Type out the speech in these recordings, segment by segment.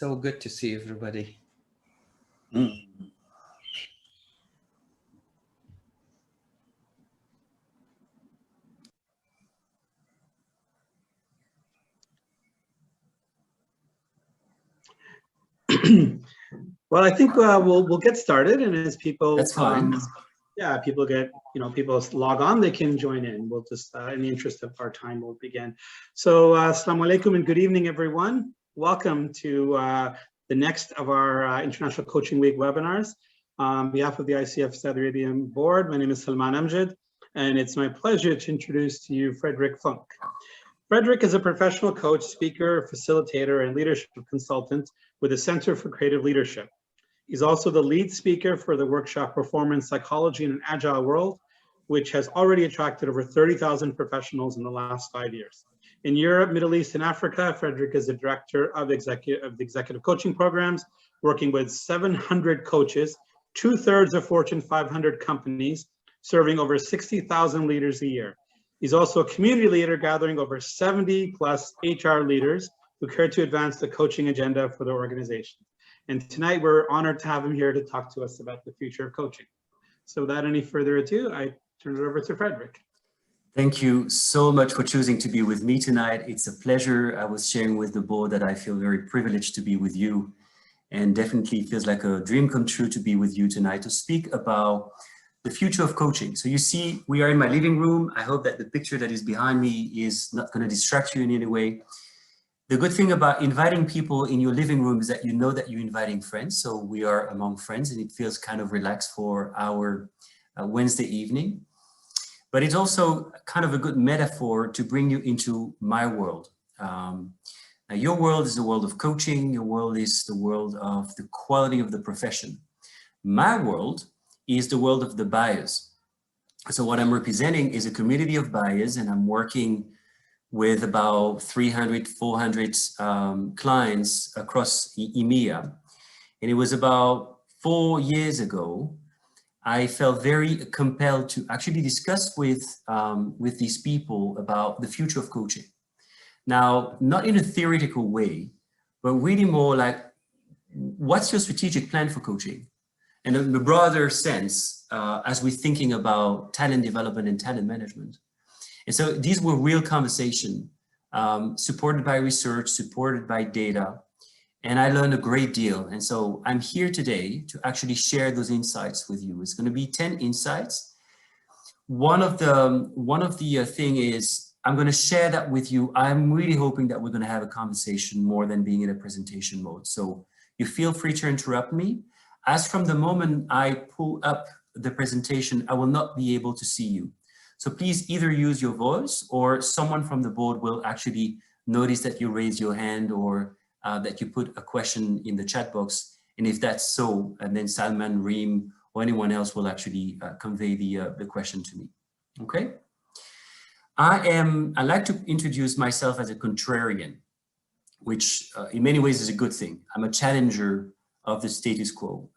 So good to see everybody. Well, I think we'll get started, and as people, that's fine. Yeah, people get, people log on, they can join in. We'll just, in the interest of our time, we'll begin. So, assalamu alaikum and good evening, everyone. Welcome to the next of our International Coaching Week webinars. On behalf of the ICF Saudi Arabian Board, my name is Salman Amjad, and it's my pleasure to introduce to you Frédéric Funck. Frédéric is a professional coach, speaker, facilitator, and leadership consultant with a Center for Creative Leadership. He's also the lead speaker for the workshop Performance Psychology in an Agile World, which has already attracted over 30,000 professionals in the last 5 years. In Europe, Middle East, and Africa, Frédéric is the director of the executive coaching programs, working with 700 coaches, 2/3 of Fortune 500 companies, serving over 60,000 leaders a year. He's also a community leader, gathering over 70+ HR leaders who care to advance the coaching agenda for their organization. And tonight we're honored to have him here to talk to us about the future of coaching. So without any further ado, I turn it over to Frédéric. Thank you so much for choosing to be with me tonight. It's a pleasure. I was sharing with the board that I feel very privileged to be with you, and definitely feels like a dream come true to be with you tonight to speak about the future of coaching. So you see, we are in my living room. I hope that the picture that is behind me is not going to distract you in any way. The good thing about inviting people in your living room is that you know that you're inviting friends. So we are among friends, and it feels kind of relaxed for our Wednesday evening. But it's also kind of a good metaphor to bring you into my world. Now your world is the world of coaching. Your world is the world of the quality of the profession. My world is the world of the buyers. So what I'm representing is a community of buyers, and I'm working with about 300, 400 clients across EMEA. And it was about 4 years ago, I felt very compelled to actually discuss with these people about the future of coaching. Now, not in a theoretical way, but really more like, what's your strategic plan for coaching? And in the broader sense, as we're thinking about talent development and talent management. And so these were real conversations, supported by research, supported by data, and I learned a great deal. And so I'm here today to actually share those insights with you. It's going to be 10 insights. One of the thing is, I'm going to share that with you. I'm really hoping that we're going to have a conversation more than being in a presentation mode. So you feel free to interrupt me. As from the moment I pull up the presentation, I will not be able to see you. So please either use your voice, or someone from the board will actually notice that you raise your hand, or that you put a question in the chat box. And if that's so, and then Salman, Reem, or anyone else will actually convey the question to me. Okay. I like to introduce myself as a contrarian, which in many ways is a good thing. I'm a challenger of the status quo.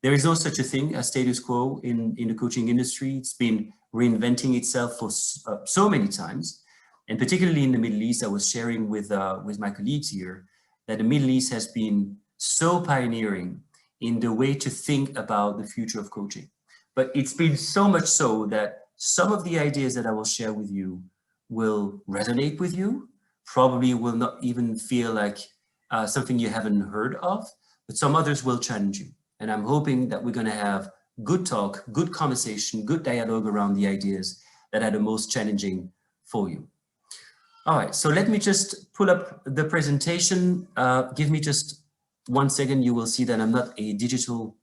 There is no such a thing as status quo in the coaching industry. It's been reinventing itself for so many times, and particularly in the Middle East. I was sharing with my colleagues here that the Middle East has been so pioneering in the way to think about the future of coaching. But it's been so much so that some of the ideas that I will share with you will resonate with you, probably will not even feel like something you haven't heard of, but some others will challenge you. And I'm hoping that we're going to have good talk, good conversation, good dialogue around the ideas that are the most challenging for you. All right, so let me just pull up the presentation. Give me just 1 second. You will see that I'm not a digital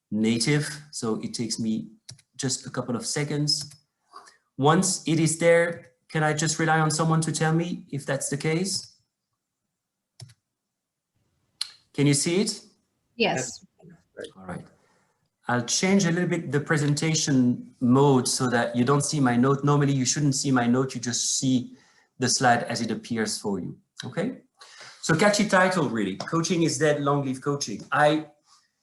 native, so it takes me just a couple of seconds. Once it is there, can I just rely on someone to tell me if that's the case? Can you see it? Yes. All right. I'll change a little bit the presentation mode so that you don't see my note. Normally you shouldn't see my note, you just see the slide as it appears for you, okay? So catchy title really, Coaching is Dead, Long Live Coaching.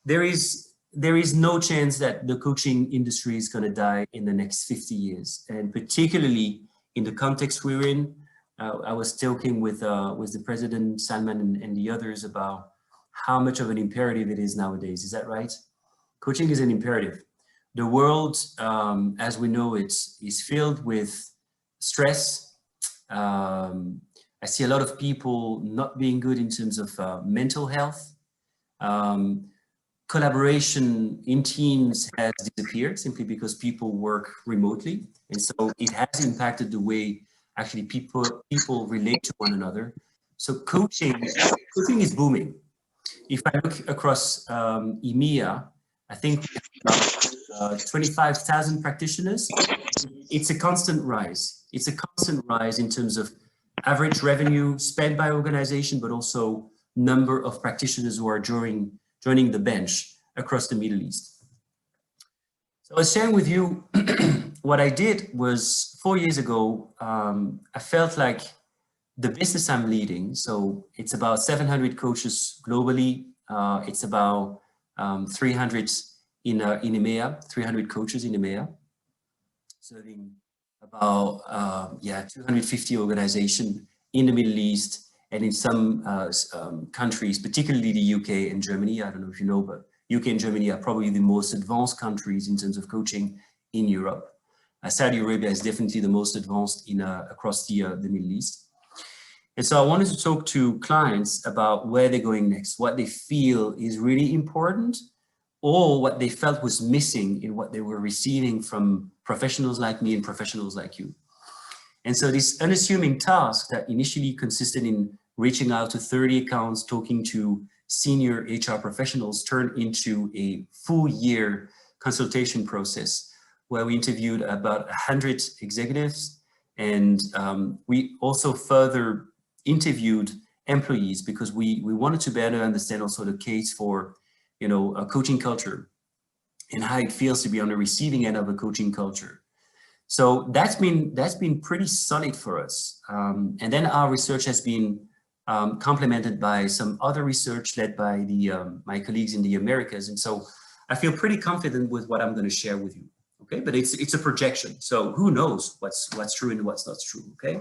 There is no chance that the coaching industry is gonna die in the next 50 years. And particularly in the context we're in, I was talking with the president, Salman, and the others about how much of an imperative it is nowadays. Is that right? Coaching is an imperative. The world, as we know it, is filled with stress. I see a lot of people not being good in terms of mental health. Collaboration in teams has disappeared simply because people work remotely. And so it has impacted the way actually people relate to one another. So coaching is booming. If I look across EMEA, I think we have about 25,000 practitioners. It's a constant rise. It's a constant rise in terms of average revenue spent by organization, but also number of practitioners who are joining the bench across the Middle East. So I was sharing with you, what I did was 4 years ago, I felt like the business I'm leading, so it's about 700 coaches globally. It's about 300 in EMEA, 300 coaches in EMEA, serving about 250 organizations in the Middle East and in some countries, particularly the UK and Germany. I don't know if you know, but UK and Germany are probably the most advanced countries in terms of coaching in Europe. Saudi Arabia is definitely the most advanced in across the Middle East. And so I wanted to talk to clients about where they're going next, what they feel is really important, or what they felt was missing in what they were receiving from professionals like me and professionals like you. And so this unassuming task that initially consisted in reaching out to 30 accounts, talking to senior HR professionals, turned into a full year consultation process where we interviewed about 100 executives. And we also further interviewed employees because we wanted to better understand also the case for, you know, a coaching culture and how it feels to be on the receiving end of a coaching culture. So that's been pretty solid for us. And then our research has been complemented by some other research led by my colleagues in the Americas. And so I feel pretty confident with what I'm going to share with you. Okay, but it's a projection. So who knows what's true and what's not true. Okay.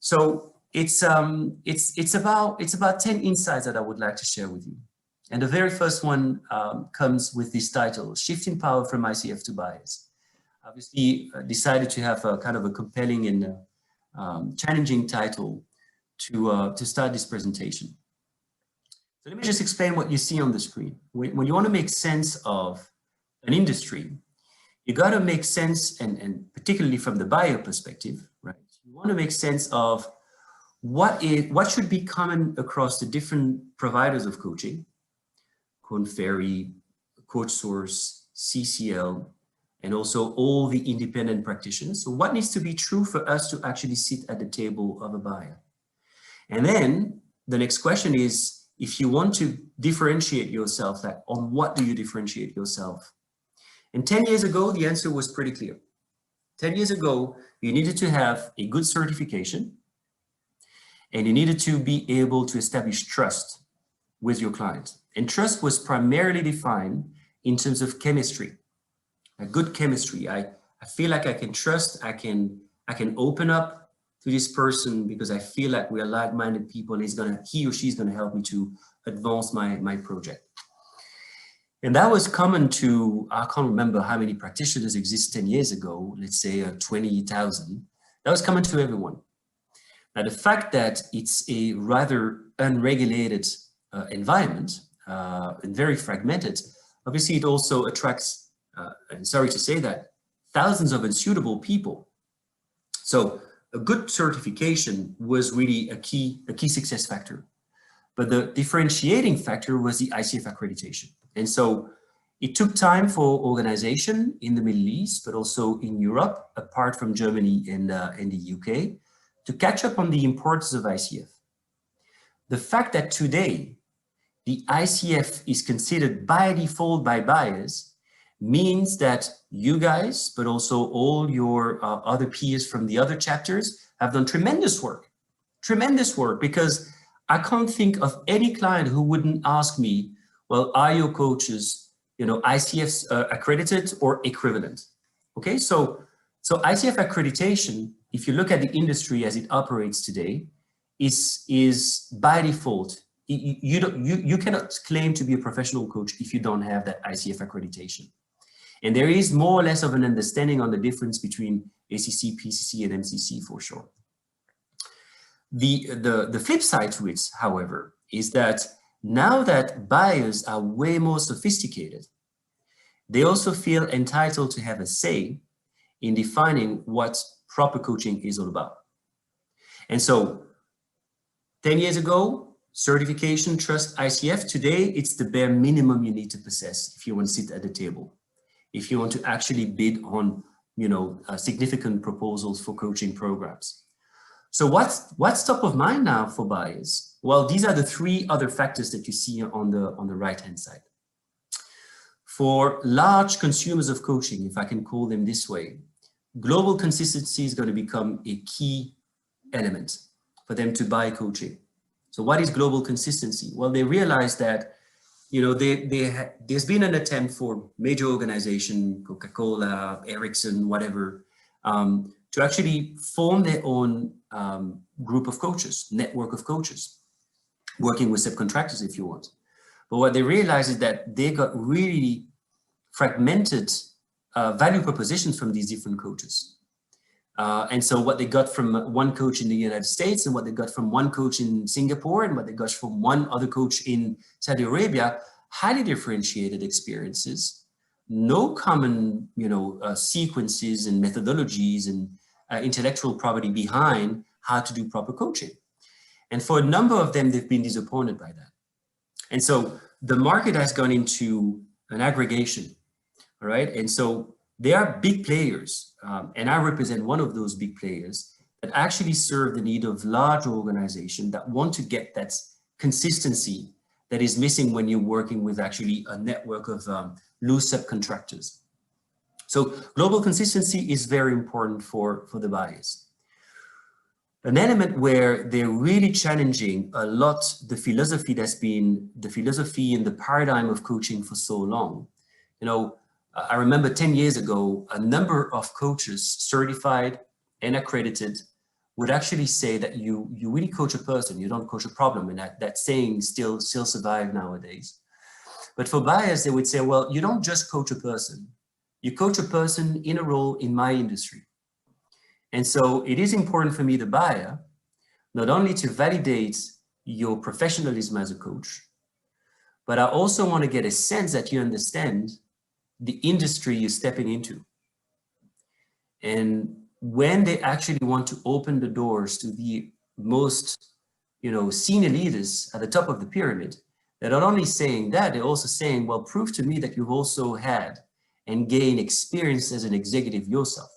So it's about 10 insights that I would like to share with you. And the very first one comes with this title, Shifting Power from ICF to Buyers. Obviously decided to have a kind of a compelling and challenging title to start this presentation. So let me just explain what you see on the screen. When you want to make sense of an industry, you got to make sense, and particularly from the buyer perspective, right? You want to make sense of what should be common across the different providers of coaching, Korn Ferry, CoachSource, CCL, and also all the independent practitioners. So what needs to be true for us to actually sit at the table of a buyer? And then the next question is, if you want to differentiate yourself, like on what do you differentiate yourself? And 10 years ago, the answer was pretty clear. 10 years ago, you needed to have a good certification and you needed to be able to establish trust with your client. And trust was primarily defined in terms of chemistry, a good chemistry. I feel like I can trust, I can open up to this person because I feel like we are like-minded people and he or she's gonna help me to advance my project. And that was common to, I can't remember how many practitioners exist 10 years ago, let's say 20,000. That was common to everyone. Now, the fact that it's a rather unregulated environment and very fragmented, obviously it also attracts, and sorry to say that, thousands of unsuitable people. So a good certification was really a key success factor. But the differentiating factor was the ICF accreditation. And so it took time for organization in the Middle East, but also in Europe, apart from Germany and the UK, to catch up on the importance of ICF. The fact that today the ICF is considered by default by buyers means that you guys, but also all your other peers from the other chapters have done tremendous work, because I can't think of any client who wouldn't ask me, well, are your coaches, ICF accredited or equivalent? Okay, so ICF accreditation, if you look at the industry as it operates today, is by default you cannot claim to be a professional coach if you don't have that ICF accreditation. And there is more or less of an understanding on the difference between ACC, PCC, and MCC for sure. The flip side to it, however, is that now that buyers are way more sophisticated, they also feel entitled to have a say in defining what proper coaching is all about. And so 10 years ago, certification, trust, ICF. Today, it's the bare minimum you need to possess if you want to sit at the table, if you want to actually bid on, significant proposals for coaching programs. So what's top of mind now for buyers? Well, these are the three other factors that you see on the right-hand side. For large consumers of coaching, if I can call them this way, global consistency is going to become a key element for them to buy coaching. So what is global consistency? Well, they realize that, there's been an attempt for major organization, Coca-Cola, Ericsson, whatever, to actually form their own group of coaches, network of coaches, working with subcontractors if you want. But what they realize is that they got really fragmented value propositions from these different coaches. And so what they got from one coach in the United States and what they got from one coach in Singapore and what they got from one other coach in Saudi Arabia, highly differentiated experiences, no common, sequences and methodologies and intellectual property behind how to do proper coaching. And for a number of them, they've been disappointed by that. And so the market has gone into an aggregation, all right? And so there are big players, and I represent one of those big players that actually serve the need of large organizations that want to get that consistency that is missing when you're working with actually a network of loose subcontractors. So global consistency is very important for the buyers. An element where they're really challenging a lot the philosophy that's been the philosophy and the paradigm of coaching for so long. I remember 10 years ago, a number of coaches, certified and accredited, would actually say that you really coach a person, you don't coach a problem, and that saying still survives nowadays. But for buyers, they would say, well, you don't just coach a person, you coach a person in a role in my industry. And so it is important for me, the buyer, not only to validate your professionalism as a coach, but I also want to get a sense that you understand the industry you're stepping into. And when they actually want to open the doors to the most, senior leaders at the top of the pyramid, they're not only saying that, they're also saying, well, prove to me that you've also had and gained experience as an executive yourself.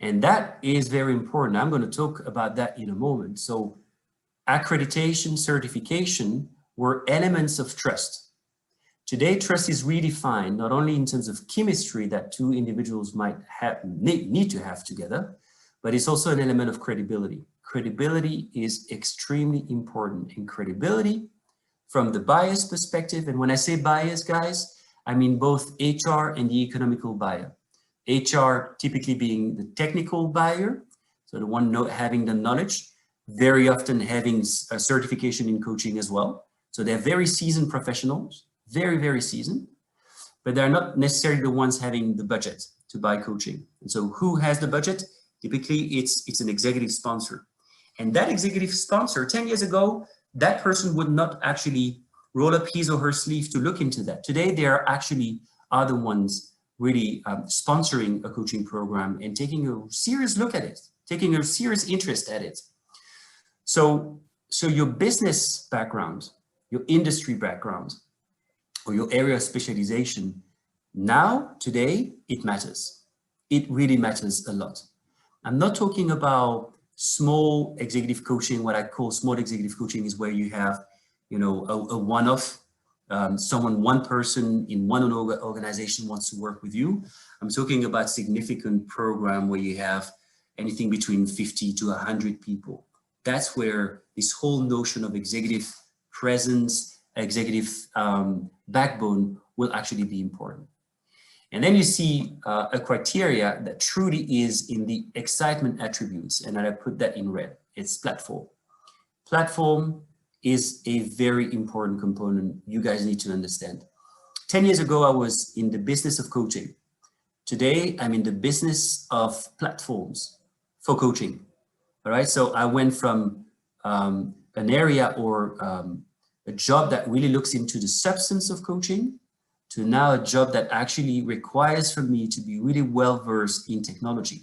And that is very important. I'm going to talk about that in a moment. So accreditation, certification were elements of trust. Today, trust is redefined not only in terms of chemistry that two individuals might need to have together, but it's also an element of credibility. Credibility is extremely important, and credibility from the buyer's perspective. And when I say buyers, guys, I mean both HR and the economical buyer. HR typically being the technical buyer, so the one having the knowledge, very often having a certification in coaching as well. So they're very seasoned professionals, very, very seasoned, but they're not necessarily the ones having the budget to buy coaching. And so who has the budget? Typically, it's an executive sponsor. And that executive sponsor, 10 years ago, that person would not actually roll up his or her sleeve to look into that. Today, they are actually the ones really sponsoring a coaching program and taking a serious look at it, taking a serious interest at it. So your business background, your industry background, or your area of specialization, now, today, it matters. It really matters a lot. I'm not talking about small executive coaching. What I call small executive coaching is where you have, a one-off, one person in one organization wants to work with you. I'm talking about significant program where you have anything between 50 to 100 people. That's where this whole notion of executive presence, executive backbone will actually be important. And then you see a criteria that truly is in the excitement attributes, and I put that in red. It's platform. Platform, is a very important component you guys need to understand. 10 years ago, I was in the business of coaching. Today, I'm in the business of platforms for coaching. All right, so I went from an area or a job that really looks into the substance of coaching to now a job that actually requires for me to be really well versed in technology.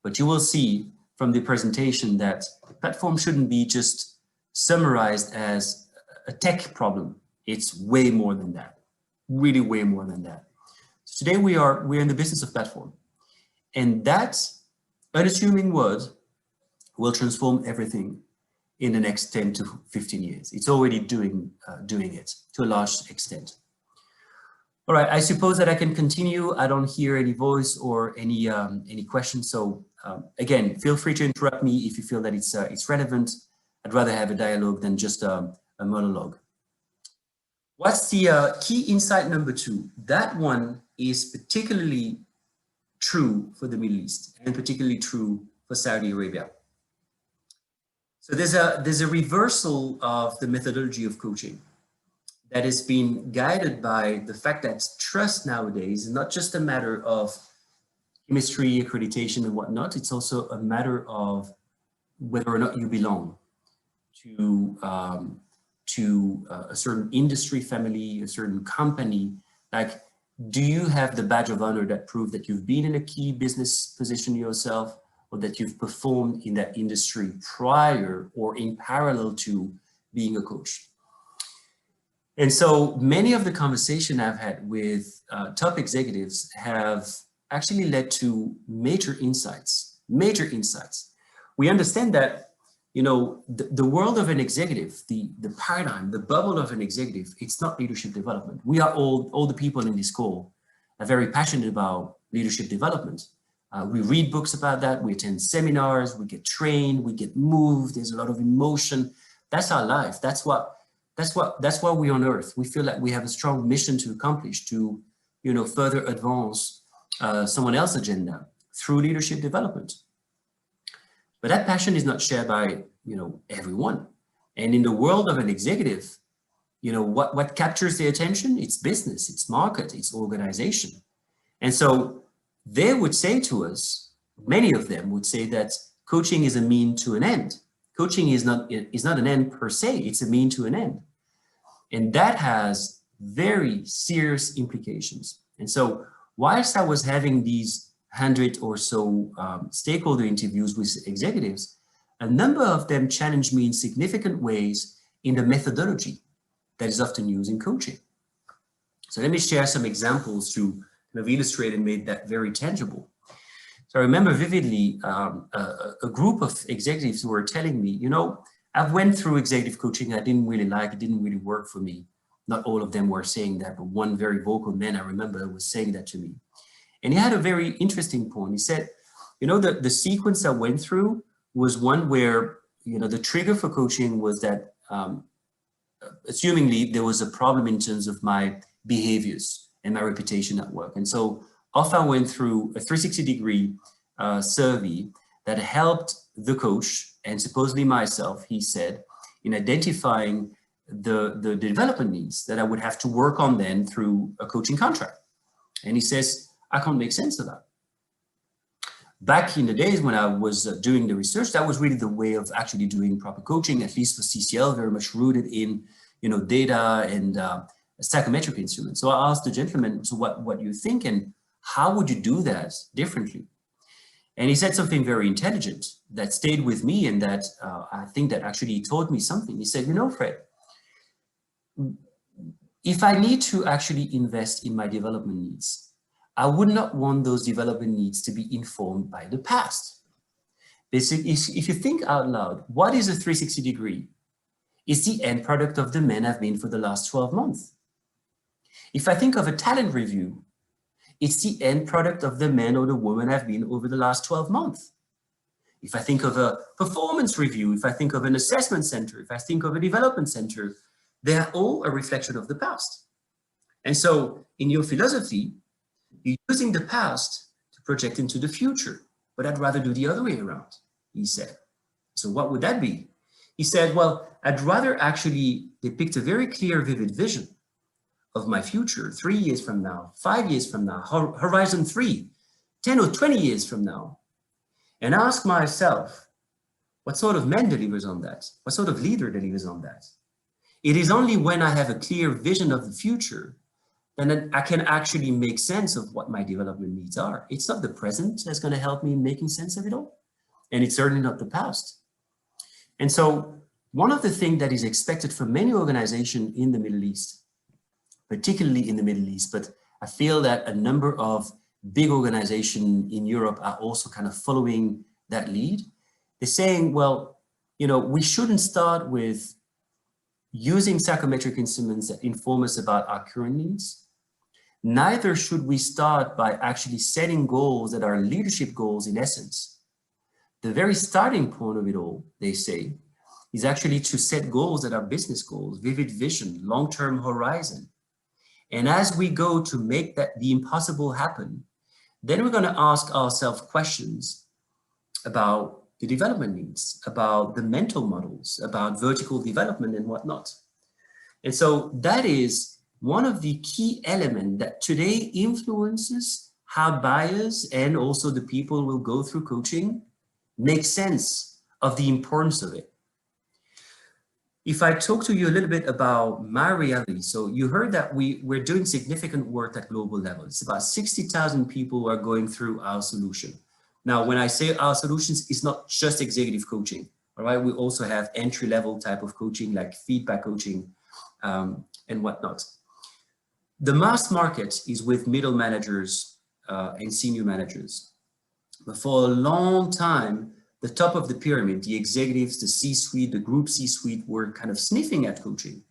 But you will see from the presentation that the platform shouldn't be just summarized as a tech problem. It's way more than that, really way more than that. So today we're in the business of platform, and that unassuming word will transform everything in the next 10 to 15 years. It's already doing it to a large extent. All right, I suppose that I can continue. I don't hear any voice or any questions. So again, feel free to interrupt me if you feel that it's relevant. I'd rather have a dialogue than just a monologue. What's the key insight number 2? That one is particularly true for the Middle East and particularly true for Saudi Arabia. So there's a reversal of the methodology of coaching that has been guided by the fact that trust nowadays is not just a matter of chemistry, accreditation, and whatnot. It's also a matter of whether or not you belong to a certain industry family, a certain company. Like, do you have the badge of honor that proves that you've been in a key business position yourself, or that you've performed in that industry prior or in parallel to being a coach? And so many of the conversations I've had with top executives have actually led to major insights. We understand that, you know, the world of an executive, the paradigm, the bubble of an executive, it's not leadership development. We are all the people in this call are very passionate about leadership development. We read books about that, we attend seminars, we get trained, we get moved, there's a lot of emotion. That's our life. That's why we're on earth. We feel like we have a strong mission to accomplish, to, you know, further advance someone else's agenda through leadership development. But that passion is not shared by, you know, everyone. And in the world of an executive, you know, what captures their attention? It's business, it's market, it's organization. And so they would say to us, many of them would say that coaching is a mean to an end. Coaching is not an end per se, it's a mean to an end. And that has very serious implications. And so whilst I was having these 100 or so stakeholder interviews with executives, a number of them challenged me in significant ways in the methodology that is often used in coaching. So let me share some examples to kind of illustrate and make that very tangible. So I remember vividly a group of executives who were telling me, you know, I've went through executive coaching I didn't really like, it didn't really work for me. Not all of them were saying that, but one very vocal man I remember was saying that to me. And he had a very interesting point. He said, you know, the sequence I went through was one where, you know, the trigger for coaching was that, assumingly, there was a problem in terms of my behaviors and my reputation at work. And so off I went through a 360-degree survey that helped the coach and supposedly myself, he said, in identifying the development needs that I would have to work on then through a coaching contract. And he says, I can't make sense of that. Back in the days when I was doing the research, that was really the way of actually doing proper coaching, at least for CCL, very much rooted in, you know, data and psychometric instruments. So I asked the gentleman, so what do you think, and how would you do that differently? And he said something very intelligent that stayed with me, and that I think that actually taught me something. He said, you know, Fred, if I need to actually invest in my development needs, I would not want those development needs to be informed by the past. Basically, if you think out loud, what is a 360 degree? It's the end product of the men I've been for the last 12 months. If I think of a talent review, it's the end product of the man or the woman I've been over the last 12 months. If I think of a performance review, if I think of an assessment center, if I think of a development center, they're all a reflection of the past. And so in your philosophy, you're using the past to project into the future, but I'd rather do the other way around, he said. So what would that be? He said, well, I'd rather actually depict a very clear, vivid vision of my future 3 years from now, 5 years from now, horizon 3, 10 or 20 years from now, and ask myself, what sort of man delivers on that? What sort of leader delivers on that? It is only when I have a clear vision of the future then I can actually make sense of what my development needs are. It's not the present that's going to help me in making sense of it all. And it's certainly not the past. And so one of the things that is expected from many organizations in the Middle East, particularly in the Middle East, but I feel that a number of big organizations in Europe are also kind of following that lead. They're saying, well, you know, we shouldn't start with using psychometric instruments that inform us about our current needs. Neither should we start by actually setting goals that are leadership goals in essence. The very starting point of it all, they say, is actually to set goals that are business goals, vivid vision, long-term horizon. And as we go to make that the impossible happen, then we're going to ask ourselves questions about the development needs, about the mental models, about vertical development and whatnot. And so that is one of the key elements that today influences how buyers and also the people will go through coaching make sense of the importance of it. If I talk to you a little bit about my reality, so you heard that we're doing significant work at global level. It's about 60,000 people who are going through our solution. Now, when I say our solutions, it's not just executive coaching, all right? We also have entry-level type of coaching like feedback coaching and whatnot. The mass market is with middle managers and senior managers. But for a long time, the top of the pyramid, the executives, the C-suite, the group C-suite were kind of sniffing at coaching.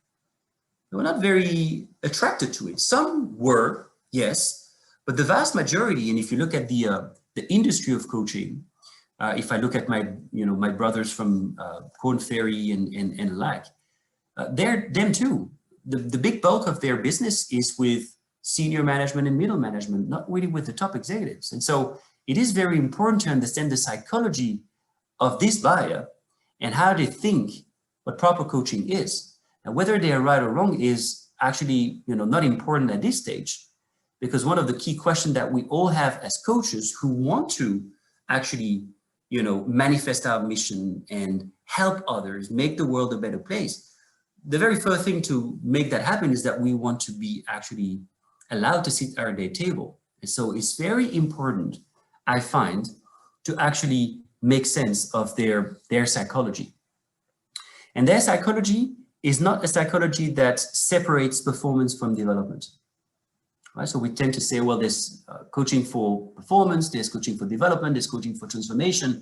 They were not very attracted to it. Some were, yes, but the vast majority, and if you look at the industry of coaching, if I look at my brothers from Korn Ferry and like, them too. The big bulk of their business is with senior management and middle management, not really with the top executives. And so it is very important to understand the psychology of this buyer and how they think what proper coaching is. And whether they are right or wrong is actually not important at this stage, because one of the key questions that we all have as coaches who want to actually manifest our mission and help others make the world a better place, the very first thing to make that happen is that we want to be actually allowed to sit at their table. And so it's very important, I find, to actually make sense of their psychology. And their psychology is not a psychology that separates performance from development. Right? So we tend to say, well, there's coaching for performance, there's coaching for development, there's coaching for transformation.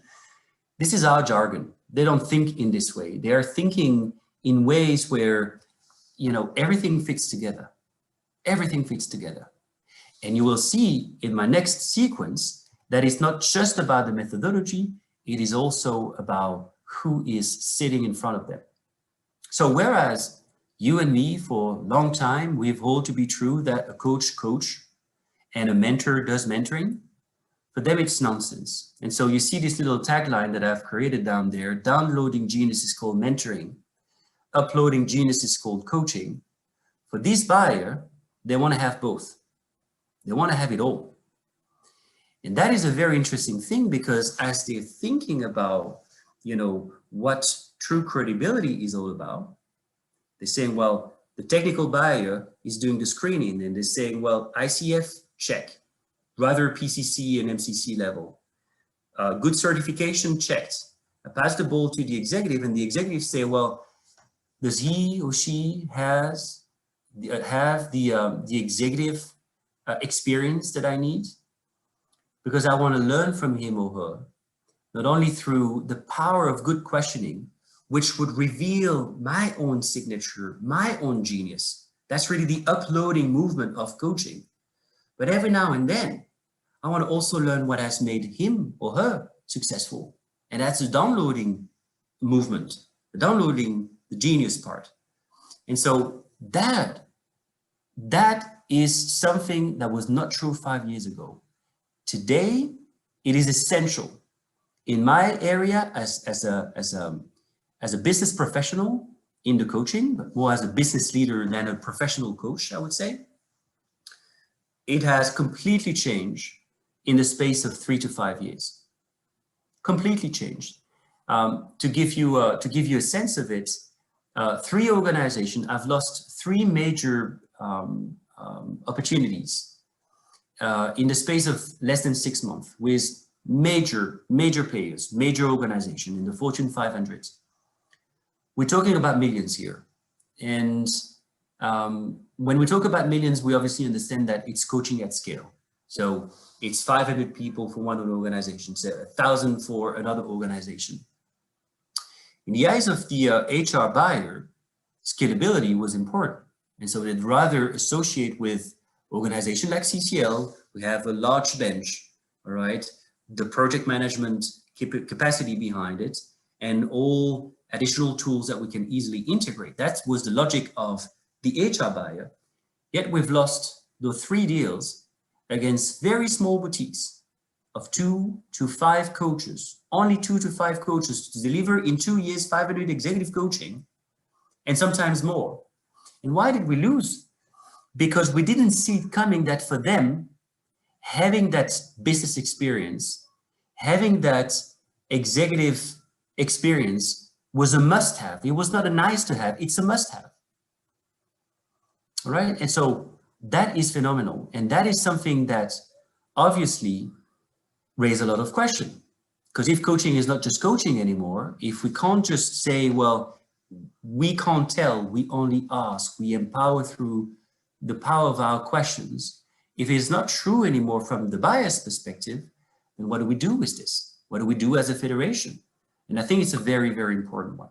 This is our jargon. They don't think in this way. They are thinking in ways where, everything fits together. Everything fits together. And you will see in my next sequence that it's not just about the methodology, it is also about who is sitting in front of them. So whereas you and me for a long time, we've held to be true that a coach and a mentor does mentoring, for them it's nonsense. And so you see this little tagline that I've created down there: downloading genius is called mentoring, uploading genius is called coaching. For this buyer, they want to have both. They want to have it all. And that is a very interesting thing, because as they're thinking about, what true credibility is all about, they're saying, well, the technical buyer is doing the screening, and they're saying, well, ICF, check. Rather PCC and MCC level. Good certification, checked. I pass the ball to the executive, and the executive say, well, does he or she have the executive experience that I need? Because I want to learn from him or her, not only through the power of good questioning, which would reveal my own signature, my own genius. That's really the uploading movement of coaching. But every now and then, I want to also learn what has made him or her successful. And that's the downloading movement, the downloading the genius part. And so that is something that was not true 5 years ago. Today, it is essential in my area as as a business professional in the coaching, but more as a business leader than a professional coach, I would say. It has completely changed in the space of 3 to 5 years. Completely changed. To give you a sense of it, 3 organizations have lost 3 major opportunities in the space of less than 6 months with major players, major organizations in the Fortune 500. We're talking about millions here. And when we talk about millions, we obviously understand that it's coaching at scale. So it's 500 people for one organization, so 1,000 for another organization. In the eyes of the HR buyer, scalability was important. And so they'd rather associate with organization like CCL. We have a large bench, all right? The project management capacity behind it and all additional tools that we can easily integrate. That was the logic of the HR buyer. Yet we've lost those 3 deals against very small boutiques of 2 to 5 coaches, only 2 to 5 coaches to deliver in 2 years 500 executive coaching and sometimes more. And why did we lose? Because we didn't see it coming that for them, having that business experience, having that executive experience was a must-have. It was not a nice to have, it's a must-have. All right, and so that is phenomenal. And that is something that obviously raise a lot of questions. Because if coaching is not just coaching anymore, if we can't just say, well, we can't tell, we only ask, we empower through the power of our questions. If it's not true anymore from the buyer's perspective, then what do we do with this? What do we do as a federation? And I think it's a very, very important one.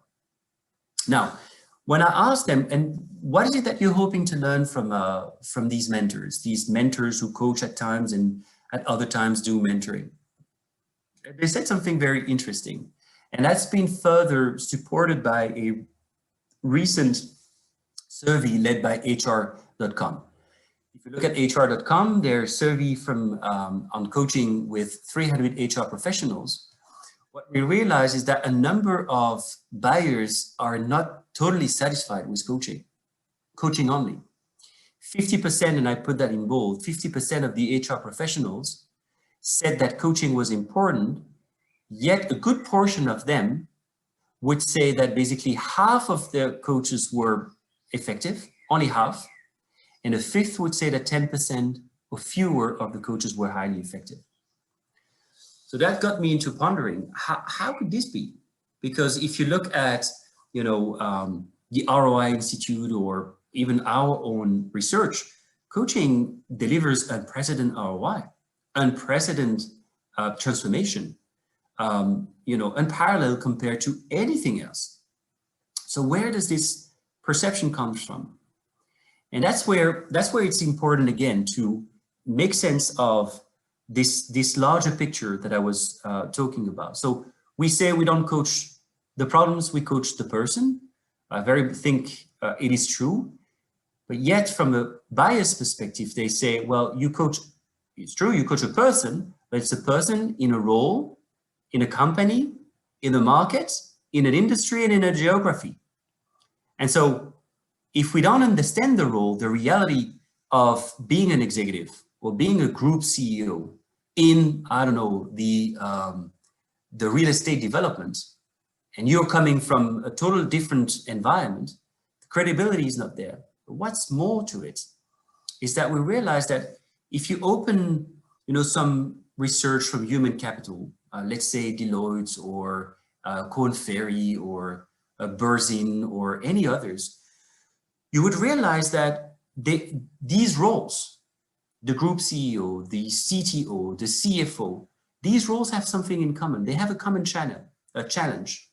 Now, when I asked them, and what is it that you're hoping to learn from these mentors who coach at times and at other times do mentoring? They said something very interesting, and that's been further supported by a recent survey led by HR.com. If you look at HR.com, their survey from on coaching with 300 HR professionals, what we realize is that a number of buyers are not totally satisfied with coaching only. 50%, and I put that in bold, 50% of the HR professionals said that coaching was important, yet a good portion of them would say that basically half of the coaches were effective, only half, and a fifth would say that 10% or fewer of the coaches were highly effective. So that got me into pondering, how could this be? Because if you look at, the ROI Institute or even our own research, coaching delivers unprecedented ROI, unprecedented transformation, unparalleled compared to anything else. So where does this perception come from? And that's where it's important again to make sense of this larger picture that I was talking about. So we say we don't coach the problems, we coach the person. I think it is true, but yet from a bias perspective, they say, well, it's true, you coach a person, but it's a person in a role, in a company, in a market, in an industry, and in a geography. And so if we don't understand the role, the reality of being an executive or being a group CEO in, the real estate development, and you're coming from a total different environment, the credibility is not there. But what's more to it is that we realize that if you open, some research from human capital, let's say Deloitte or Korn Ferry or Berzin or any others, you would realize that these roles, the group CEO, the CTO, the CFO, these roles have something in common. They have a common challenge.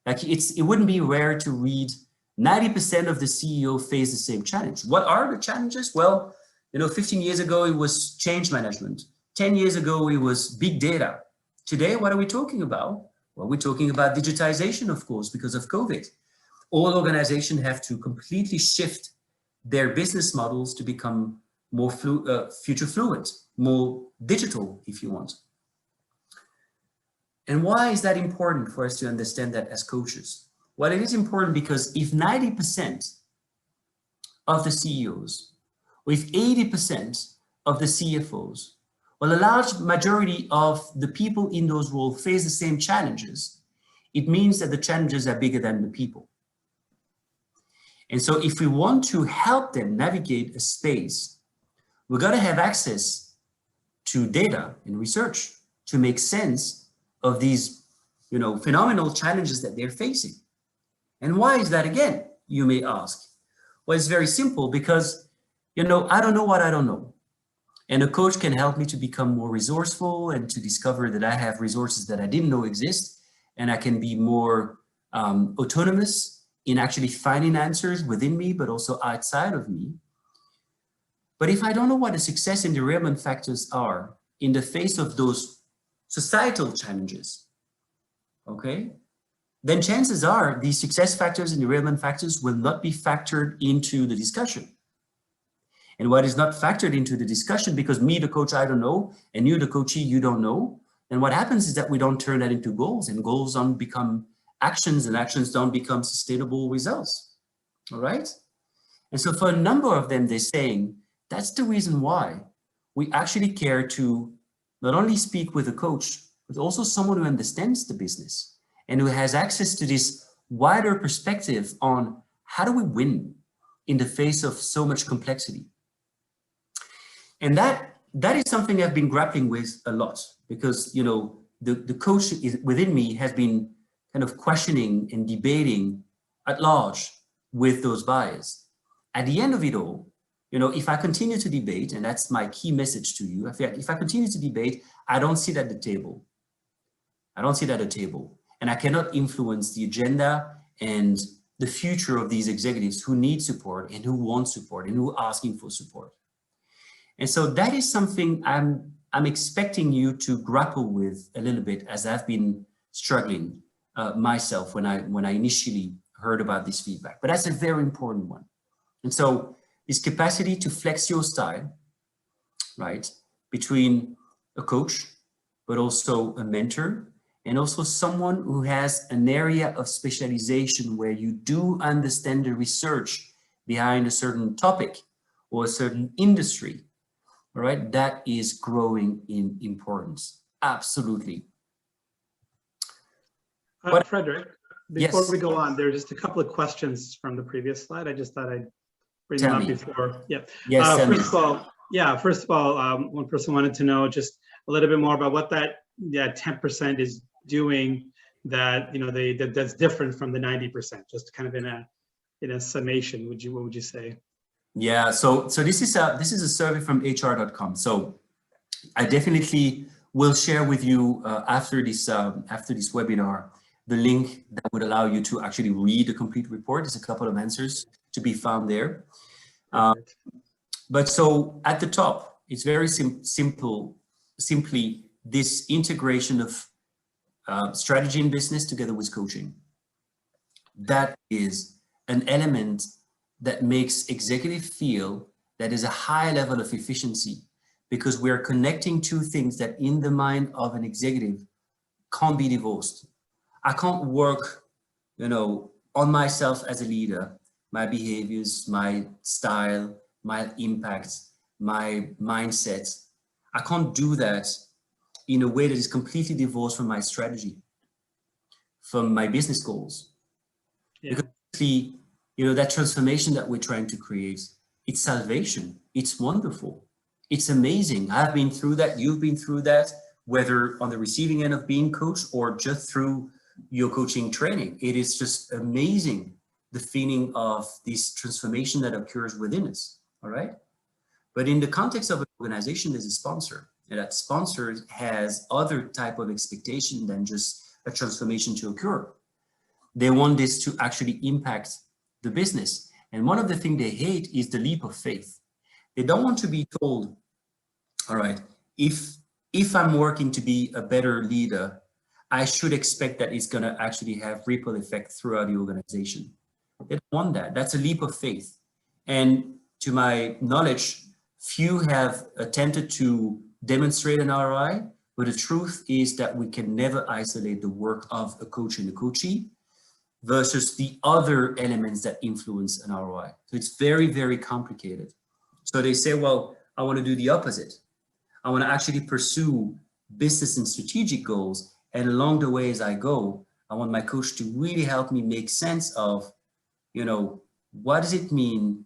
Like it wouldn't be rare to read 90% of the CEO face the same challenge. What are the challenges? Well, 15 years ago, it was change management. 10 years ago, it was big data. Today, what are we talking about? Well, we're talking about digitization, of course, because of COVID. All organizations have to completely shift their business models to become more future fluent, more digital, if you want. And why is that important for us to understand that as coaches? Well, it is important because if 90% of the CEOs, or if 80% of the CFOs, well, a large majority of the people in those roles face the same challenges, it means that the challenges are bigger than the people. And so if we want to help them navigate a space, we've got to have access to data and research to make sense of these, phenomenal challenges that they're facing. And why is that again, you may ask? Well, it's very simple because, I don't know what I don't know. And a coach can help me to become more resourceful and to discover that I have resources that I didn't know exist. And I can be more autonomous in actually finding answers within me, but also outside of me. But if I don't know what the success and derailment factors are in the face of those societal challenges, okay, then chances are these success factors and derailment factors will not be factored into the discussion. And what is not factored into the discussion, because me, the coach, I don't know, and you, the coachee, you don't know, and what happens is that we don't turn that into goals, and goals don't become actions, and actions don't become sustainable results, all right? And so for a number of them, they're saying, that's the reason why we actually care to not only speak with a coach, but also someone who understands the business and who has access to this wider perspective on how do we win in the face of so much complexity. And that is something I've been grappling with a lot because, the coach within me has been kind of questioning and debating at large with those buyers. At the end of it all, if I continue to debate, and that's my key message to you, if I continue to debate, I don't sit at the table. I don't sit at the table. And I cannot influence the agenda and the future of these executives who need support and who want support and who are asking for support. And so that is something I'm expecting you to grapple with a little bit, as I've been struggling myself when I initially heard about this feedback. But that's a very important one. And so this capacity to flex your style, right, between a coach, but also a mentor, and also someone who has an area of specialization where you do understand the research behind a certain topic or a certain industry, all right, that is growing in importance. Absolutely. Frédéric, before we go on, there are just a couple of questions from the previous slide. I just thought I'd bring them up before. Yeah. Yes, first of all, one person wanted to know just a little bit more about what that 10% is doing that that's different from the 90%. Just kind of in a summation. What would you say? Yeah. So this is a survey from HR.com. So I definitely will share with you after this webinar the link that would allow you to actually read the complete report. There's a couple of answers to be found there. But so at the top, it's very simply this integration of strategy in business together with coaching. That is an element that makes executive feel that there's a high level of efficiency because we're connecting two things that in the mind of an executive can't be divorced. I can't work, on myself as a leader, my behaviors, my style, my impact, my mindset. I can't do that in a way that is completely divorced from my strategy, from my business goals. Yeah. Because that transformation that we're trying to create, it's salvation. It's wonderful. It's amazing. I've been through that. You've been through that, whether on the receiving end of being coached or just through your coaching training. It is just amazing, the feeling of this transformation that occurs within us, all right? But in the context of an organization, there's a sponsor, and that sponsor has other type of expectation than just a transformation to occur. They want this to actually impact the business. And one of the things they hate is the leap of faith. They don't want to be told, all right, if I'm working to be a better leader, I should expect that it's going to actually have ripple effect throughout the organization. They don't want that. That's a leap of faith. And to my knowledge, few have attempted to demonstrate an ROI, but the truth is that we can never isolate the work of a coach and a coachee. versus the other elements that influence an ROI. So it's very, very complicated. So they say, well, I want to do the opposite. I want to actually pursue business and strategic goals. And along the way as I go, I want my coach to really help me make sense of, you know, what does it mean?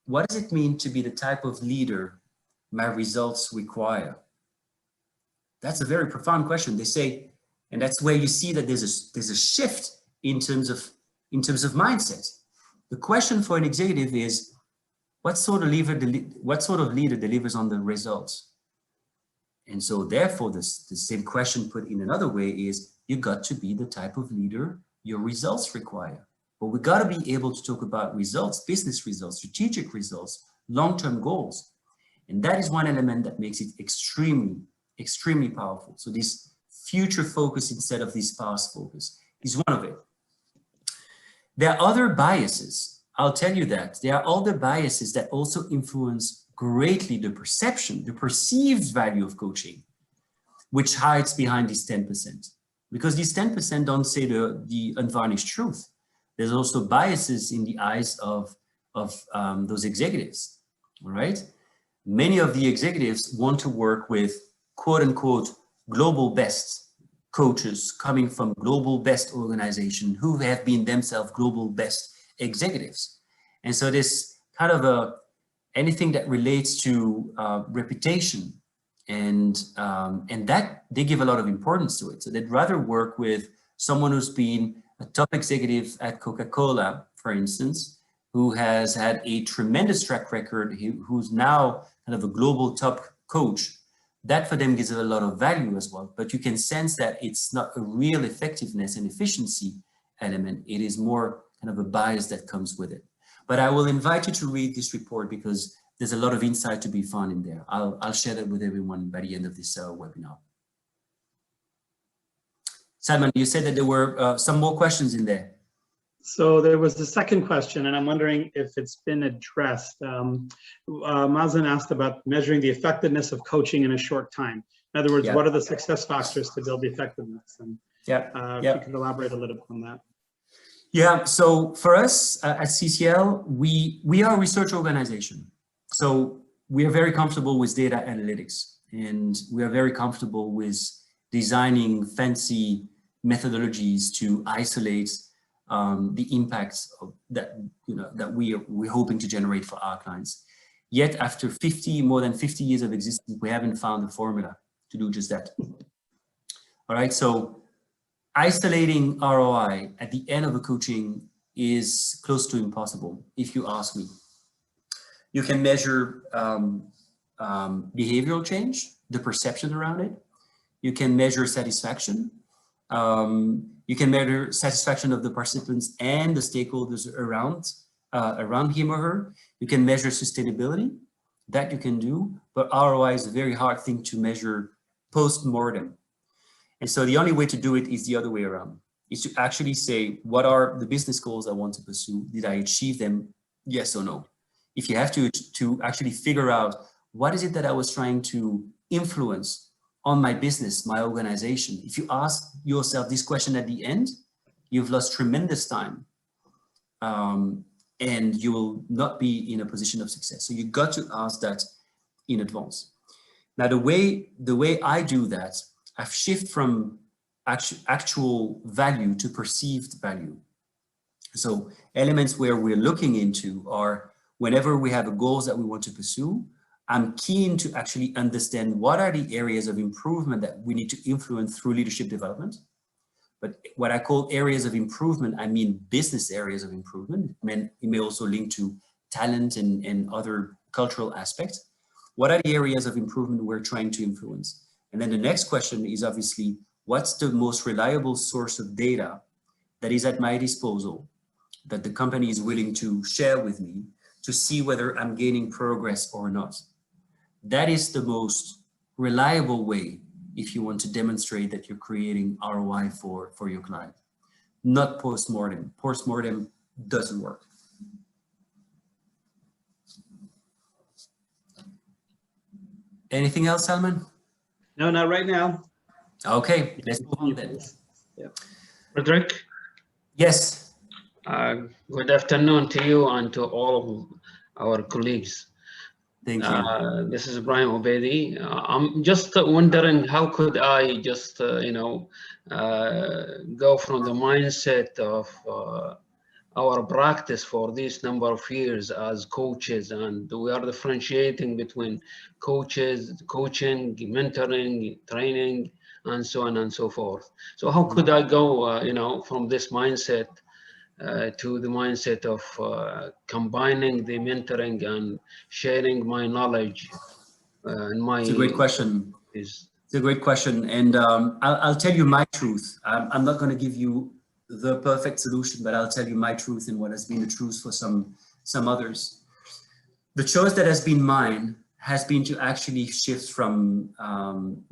What does it mean to be the type of leader my results require? That's a very profound question. They say, and that's where you see that there's a shift in terms of mindset. The question for an executive is, what sort of leader delivers on the results? And so therefore, the same question put in another way is, you got to be the type of leader your results require. But we got to be able to talk about results, business results, strategic results, long-term goals. And that is one element that makes it extremely, extremely powerful. So this future focus instead of this past focus is one of it. There are other biases. I'll tell you that. There are other biases that also influence greatly the perception, the perceived value of coaching, which hides behind this 10%. Because these 10% don't say the unvarnished truth. There's also biases in the eyes of those executives, all right? Many of the executives want to work with quote unquote global best coaches coming from global best organization who have been themselves global best executives. And so this kind of anything that relates to reputation and that they give a lot of importance to it. So they'd rather work with someone who's been a top executive at Coca-Cola, for instance, who has had a tremendous track record, who's now kind of a global top coach. That for them gives it a lot of value as well. But you can sense that it's not a real effectiveness and efficiency element. It is more kind of a bias that comes with it. But I will invite you to read this report because there's a lot of insight to be found in there. I'll share that with everyone by the end of this webinar. Salman, you said that there were some more questions in there. So there was the second question, and I'm wondering if it's been addressed. Mazen asked about measuring the effectiveness of coaching in a short time. In other words, what are the success factors to build the effectiveness? And if you could elaborate a little bit on that. Yeah, so for us at CCL, we are a research organization. So we are very comfortable with data analytics, and we are very comfortable with designing fancy methodologies to isolate the impacts of that we're hoping to generate for our clients. Yet after more than 50 years of existence, we haven't found a formula to do just that. All right, so isolating ROI at the end of a coaching is close to impossible, if you ask me. You can measure behavioral change, the perception around it. You can measure satisfaction. You can measure satisfaction of the participants and the stakeholders around him or her. You can measure sustainability, that you can do, but ROI is a very hard thing to measure post-mortem. And so the only way to do it is the other way around, is to actually say, what are the business goals I want to pursue? Did I achieve them? Yes or no? If you have to actually figure out what is it that I was trying to influence on my business, my organization. If you ask yourself this question at the end, you've lost tremendous time and you will not be in a position of success. So you got to ask that in advance. Now, the way I do that, I've shifted from actual value to perceived value. So elements where we're looking into are whenever we have goals that we want to pursue, I'm keen to actually understand what are the areas of improvement that we need to influence through leadership development. But what I call areas of improvement, I mean business areas of improvement. It may also link to talent and other cultural aspects. What are the areas of improvement we're trying to influence? And then the next question is obviously, what's the most reliable source of data that is at my disposal that the company is willing to share with me to see whether I'm gaining progress or not? That is the most reliable way if you want to demonstrate that you're creating ROI for your client, not post-mortem. Post-mortem doesn't work. Anything else, Salman? No, not right now. Okay, let's move on then. Yeah. Frédéric? Yes. Good afternoon to you and to all of our colleagues. Thank you. This is Ibrahim Obedi. I'm just wondering how could I just, go from the mindset of our practice for this number of years as coaches, and we are differentiating between coaches, coaching, mentoring, training, and so on and so forth. So how could I go, from this mindset to the mindset of combining the mentoring and sharing my knowledge and my. It's a great question. Is It's a great question, and I'll tell you my truth. I'm not going to give you the perfect solution, but I'll tell you my truth and what has been the truth for some others. The choice that has been mine has been to actually shift from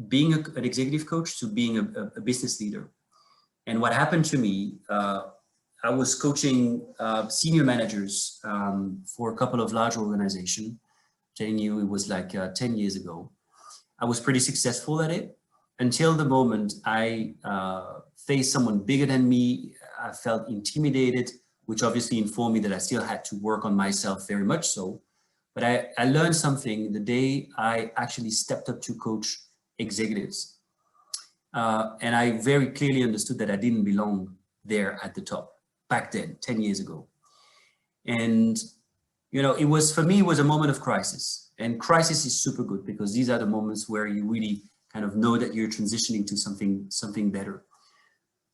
being an executive coach to being a business leader. And what happened to me, I was coaching senior managers for a couple of large organizations. Telling you, it was like 10 years ago. I was pretty successful at it until the moment I faced someone bigger than me. I felt intimidated, which obviously informed me that I still had to work on myself very much so. But I learned something the day I actually stepped up to coach executives. And I very clearly understood that I didn't belong there at the top back then, 10 years ago. And, you know, for me, it was a moment of crisis. And crisis is super good because these are the moments where you really kind of know that you're transitioning to something better.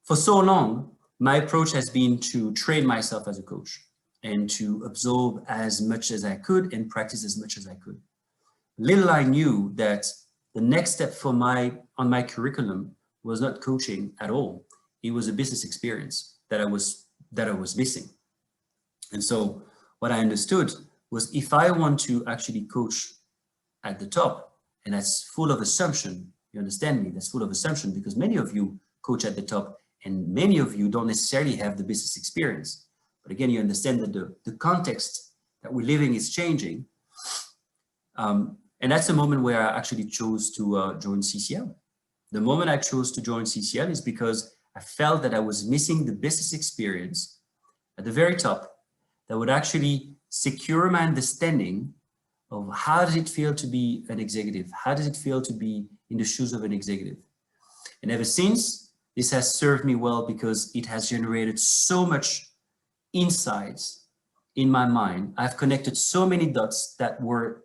For so long, my approach has been to train myself as a coach and to absorb as much as I could and practice as much as I could. Little I knew that the next step on my curriculum was not coaching at all. It was a business experience that I was missing. And so what I understood was if I want to actually coach at the top, and that's full of assumption, you understand me, that's full of assumption because many of you coach at the top and many of you don't necessarily have the business experience. But again, you understand that the context that we're living is changing. And that's a moment where I actually chose to join CCL. The moment I chose to join CCL is because I felt that I was missing the business experience at the very top that would actually secure my understanding of how does it feel to be an executive? How does it feel to be in the shoes of an executive? And ever since, this has served me well because it has generated so much insights in my mind. I've connected so many dots that were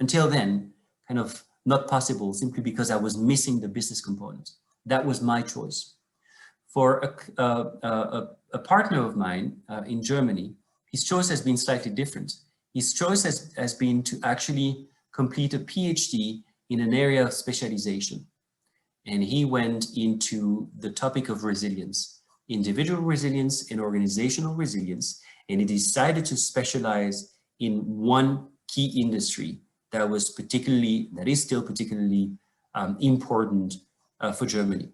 until then kind of not possible simply because I was missing the business component. That was my choice. For a partner of mine in Germany, his choice has been slightly different. His choice has been to actually complete a PhD in an area of specialization. And he went into the topic of resilience, individual resilience and organizational resilience. And he decided to specialize in one key industry that is still particularly important for Germany.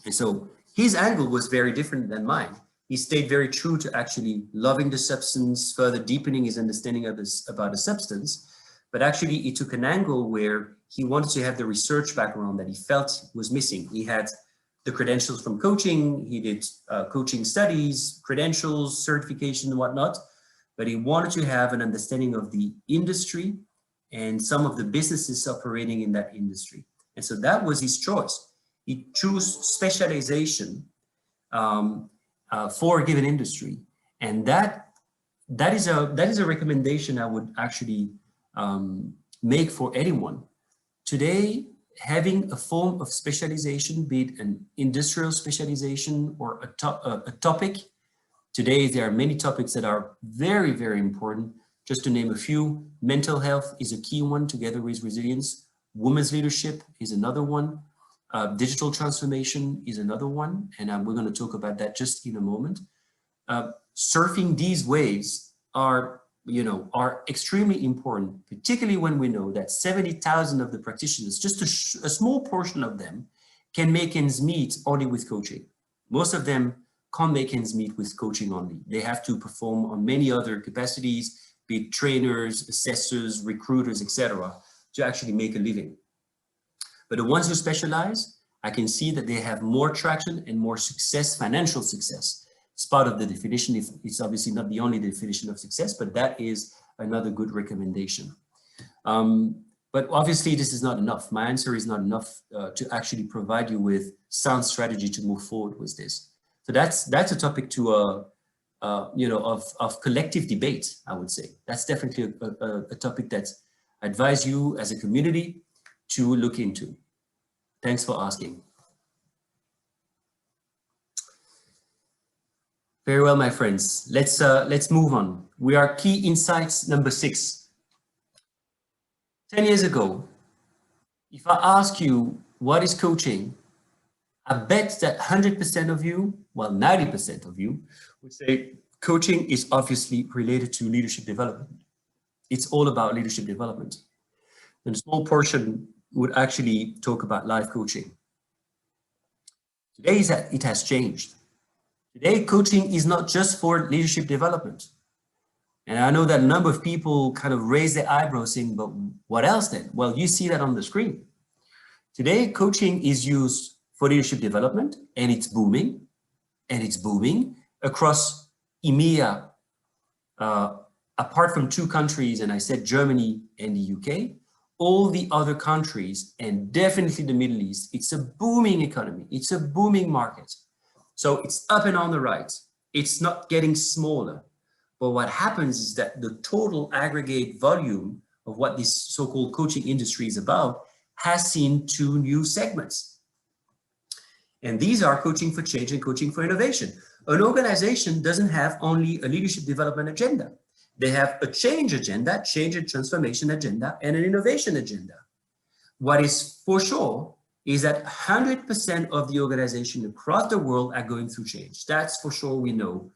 And so his angle was very different than mine. He stayed very true to actually loving the substance, further deepening his understanding of about the substance. But actually, he took an angle where he wanted to have the research background that he felt was missing. He had the credentials from coaching. He did coaching studies, credentials, certification, and whatnot. But he wanted to have an understanding of the industry and some of the businesses operating in that industry. And so that was his choice. He chose specialization for a given industry. And that is a recommendation I would actually make for anyone. Today, having a form of specialization, be it an industrial specialization or a topic, today there are many topics that are very, very important. Just to name a few, mental health is a key one together with resilience. Women's leadership is another one. Digital transformation is another one. And we're going to talk about that just in a moment. Surfing these waves are extremely important, particularly when we know that 70,000 of the practitioners, just a small portion of them, can make ends meet only with coaching. Most of them can't make ends meet with coaching only. They have to perform on many other capacities, be it trainers, assessors, recruiters, etc., to actually make a living. But the ones who specialize, I can see that they have more traction and more success, financial success, It's part of the definition. It's obviously not the only definition of success, but that is another good recommendation. But obviously this is not enough. My answer is not enough to actually provide you with sound strategy to move forward with this. So that's a topic to of collective debate, I would say. That's definitely a topic that I advise you as a community to look into. Thanks for asking. Very well, my friends. Let's move on. We are key insights number 6. 10 years ago, if I ask you what is coaching, I bet that 100% of you, well, 90% of you would say coaching is obviously related to leadership development. It's all about leadership development. And a small portion would actually talk about life coaching. Today it has changed. Today, coaching is not just for leadership development. And I know that a number of people kind of raise their eyebrows saying, but what else then? Well, you see that on the screen. Today, coaching is used for leadership development, and it's booming across EMEA, apart from 2 countries, and I said Germany and the UK, all the other countries, and definitely the Middle East, it's a booming economy. It's a booming market. So it's up and on the right. It's not getting smaller. But what happens is that the total aggregate volume of what this so-called coaching industry is about has seen 2 new segments. And these are coaching for change and coaching for innovation. An organization doesn't have only a leadership development agenda. They have a change agenda, change and transformation agenda, and an innovation agenda. What is for sure is that 100% of the organization across the world are going through change. That's for sure, we know,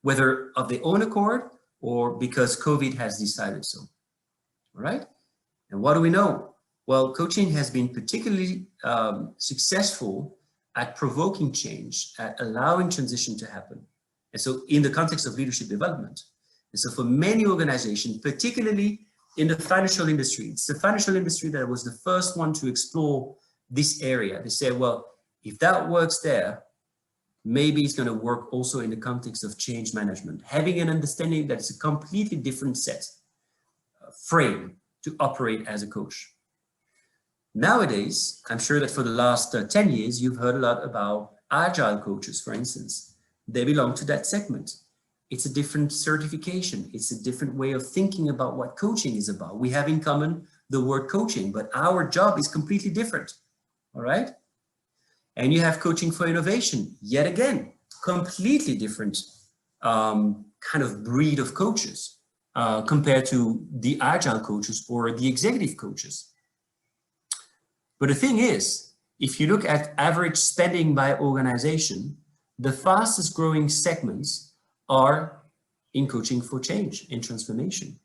whether of their own accord or because COVID has decided so, all right? And what do we know? Well, coaching has been particularly successful at provoking change, at allowing transition to happen. And so in the context of leadership development. And so for many organizations, particularly in the financial industry, it's the financial industry that was the first one to explore this area. They say, well, if that works there, maybe it's going to work also in the context of change management, having an understanding that it's a completely different set frame to operate as a coach. Nowadays, I'm sure that for the last 10 years, you've heard a lot about agile coaches, for instance. They belong to that segment. It's a different certification. It's a different way of thinking about what coaching is about. We have in common the word coaching, but our job is completely different. All right. And you have coaching for innovation, yet again, completely different kind of breed of coaches compared to the agile coaches or the executive coaches. But the thing is, if you look at average spending by organization, the fastest growing segments are in coaching for change and transformation.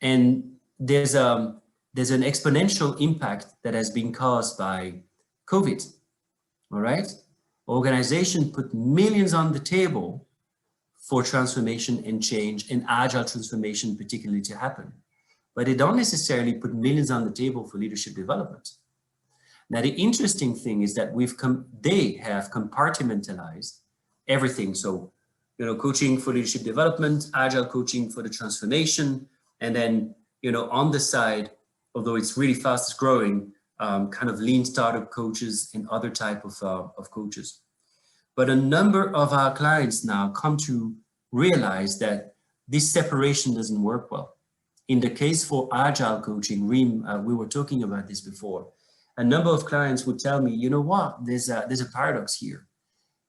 And there's an exponential impact that has been caused by COVID, all right? Organizations put millions on the table for transformation and change and agile transformation particularly to happen. But they don't necessarily put millions on the table for leadership development. Now, the interesting thing is that they have compartmentalized everything. So, you know, coaching for leadership development, agile coaching for the transformation, and then, you know, on the side, although it's really fastest growing, kind of lean startup coaches and other type of coaches. But a number of our clients now come to realize that this separation doesn't work well. In the case for agile coaching, Reem, we were talking about this before. A number of clients would tell me, you know what, there's a paradox here,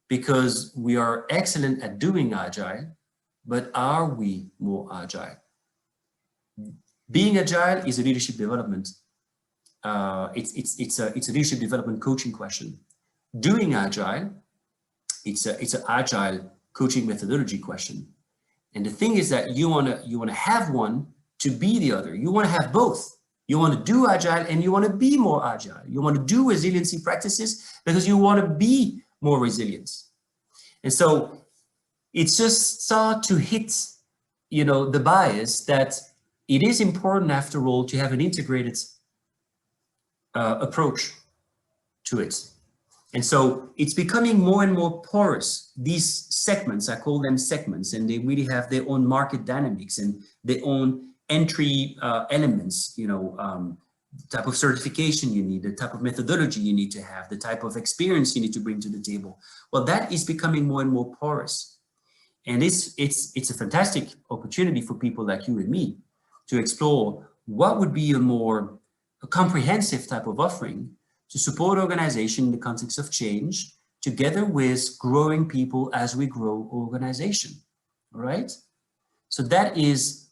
because we are excellent at doing agile, but are we more agile? Being agile is a leadership development. It's a leadership development coaching question. Doing agile, it's an agile coaching methodology question. And the thing is that you wanna have one to be the other. You wanna have both. You want to do agile and you want to be more agile. You want to do resiliency practices because you want to be more resilient. And so it's just start to hit, you know, the bias that it is important after all to have an integrated approach to it. And so it's becoming more and more porous. These segments, I call them segments, and they really have their own market dynamics and their own entry elements, you know, the type of certification you need, the type of methodology you need to have, the type of experience you need to bring to the table. Well, that is becoming more and more porous. And it's a fantastic opportunity for people like you and me to explore what would be a more comprehensive type of offering to support organization in the context of change, together with growing people as we grow organization, all right? So that is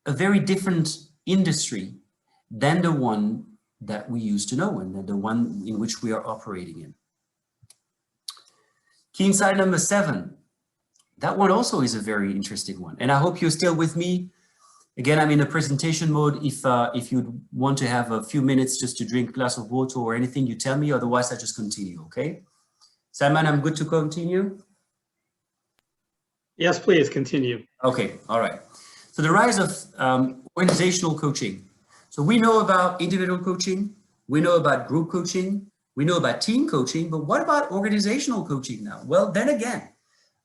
a very different industry than the one that we used to know and the one in which we are operating in. Key insight number 7. That one also is a very interesting one. And I hope you're still with me. Again, I'm in a presentation mode. If you want to have a few minutes just to drink a glass of water or anything, you tell me, otherwise I just continue, okay? Simon, I'm good to continue? Yes, please continue. Okay, all right. So the rise of organizational coaching. So we know about individual coaching, we know about group coaching, we know about team coaching, but what about organizational coaching now? Well, then again,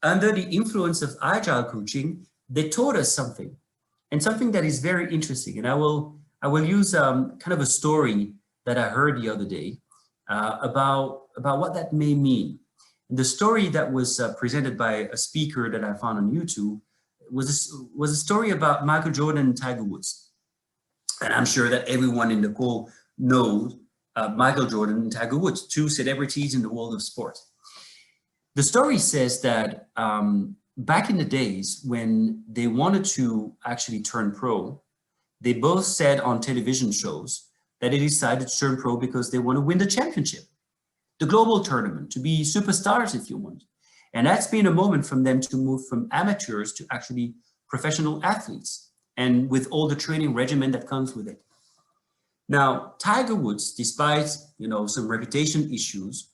under the influence of agile coaching, they taught us something. And something that is very interesting, and I will use kind of a story that I heard the other day about what that may mean. And the story that was presented by a speaker that I found on YouTube was a story about Michael Jordan and Tiger Woods. And I'm sure that everyone in the call knows Michael Jordan and Tiger Woods, 2 celebrities in the world of sport. The story says that back in the days when they wanted to actually turn pro, they both said on television shows that they decided to turn pro because they want to win the championship, the global tournament, to be superstars if you want. And that's been a moment from them to move from amateurs to actually professional athletes, and with all the training regimen that comes with it. Now, Tiger Woods, despite, you know, some reputation issues,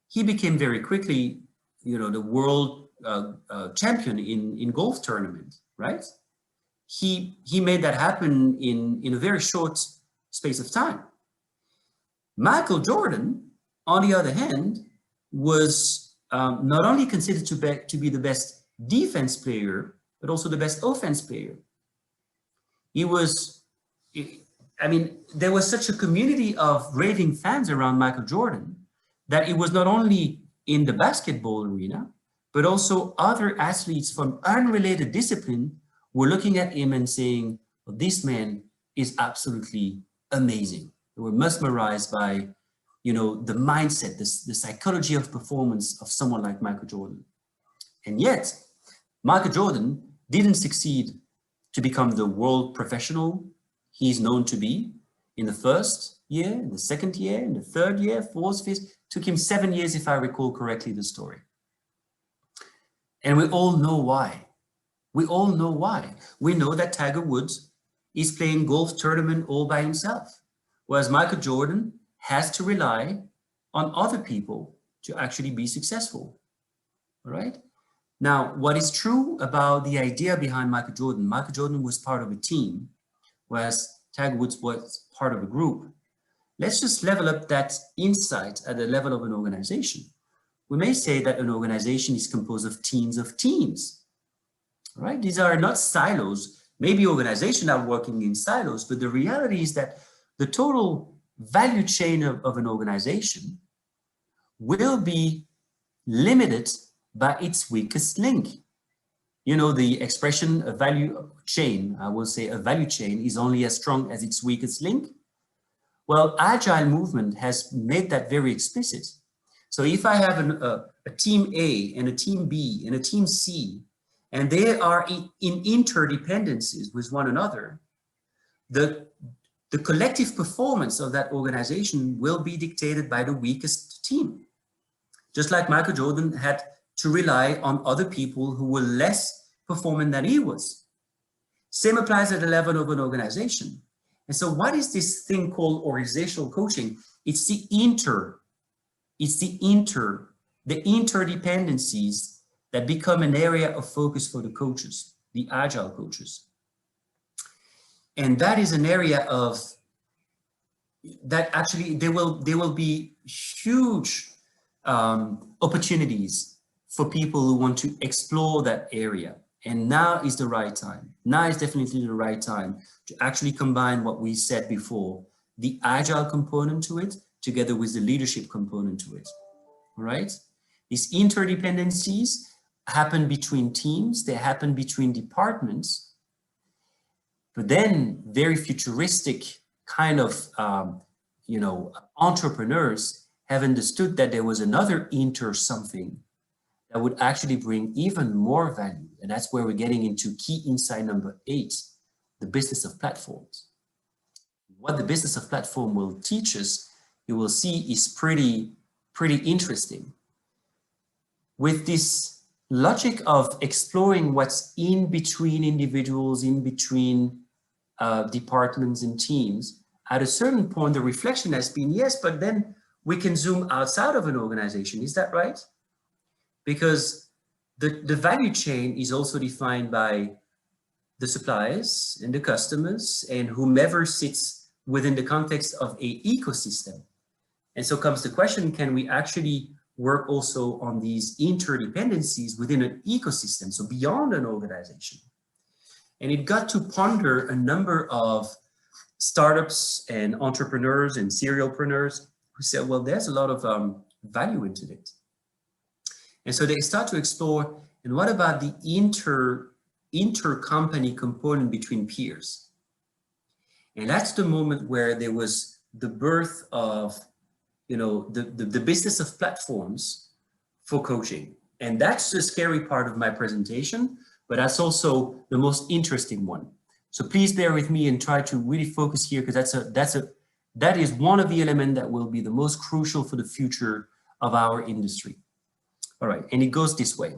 he became very quickly, you know, the world champion in golf tournament, right? He made that happen in a very short space of time. Michael Jordan, on the other hand, was not only considered to be the best defense player, but also the best offense player. He was, I mean, there was such a community of raving fans around Michael Jordan that it was not only in the basketball arena, but also other athletes from unrelated discipline were looking at him and saying, well, this man is absolutely amazing. They were mesmerized by, you know, the mindset, the psychology of performance of someone like Michael Jordan. And yet, Michael Jordan didn't succeed to become the world professional he's known to be in the first year, in the second year, in the third year, fourth, fifth. Took him 7 years, if I recall correctly, the story. And we all know why. We all know why. We know that Tiger Woods is playing golf tournament all by himself, whereas Michael Jordan has to rely on other people to actually be successful, all right? Now, what is true about the idea behind Michael Jordan was part of a team, whereas Tiger Woods was part of a group. Let's just level up that insight at the level of an organization. We may say that an organization is composed of teams, right? These are not silos. Maybe organizations are working in silos, but the reality is that the total value chain of an organization will be limited by its weakest link. You know, the expression a value chain, I will say a value chain is only as strong as its weakest link. Well, Agile movement has made that very explicit. So if I have a team A and a team B and a team C, and they are in interdependencies with one another, the collective performance of that organization will be dictated by the weakest team. Just like Michael Jordan had to rely on other people who were less performant than he was. Same applies at the level of an organization. And so what is this thing called organizational coaching? It's the interdependencies that become an area of focus for the coaches, the agile coaches. And that is an area of that actually there will be huge opportunities for people who want to explore that area. And now is the right time. Now is definitely the right time to actually combine what we said before, the agile component to it, together with the leadership component to it, all right? These interdependencies happen between teams, they happen between departments, but then very futuristic kind of, you know, entrepreneurs have understood that there was another something that would actually bring even more value. And that's where we're getting into key insight number 8, the business of platforms. What the business of platform will teach us, you will see, is pretty interesting. With this logic of exploring what's in between individuals, in between departments and teams, at a certain point, the reflection has been, yes, but then we can zoom outside of an organization. Is that right? Because the value chain is also defined by the suppliers and the customers and whomever sits within the context of an ecosystem. And so comes the question, can we actually work also on these interdependencies within an ecosystem, so beyond an organization? And it got to ponder a number of startups and entrepreneurs and serialpreneurs who said, well, there's a lot of value into it. And so they start to explore, and what about the inter-company component between peers? And that's the moment where there was the birth of, you know, the business of platforms for coaching. And that's the scary part of my presentation, but that's also the most interesting one. So please bear with me and try to really focus here, because that is one of the elements that will be the most crucial for the future of our industry. All right, and it goes this way.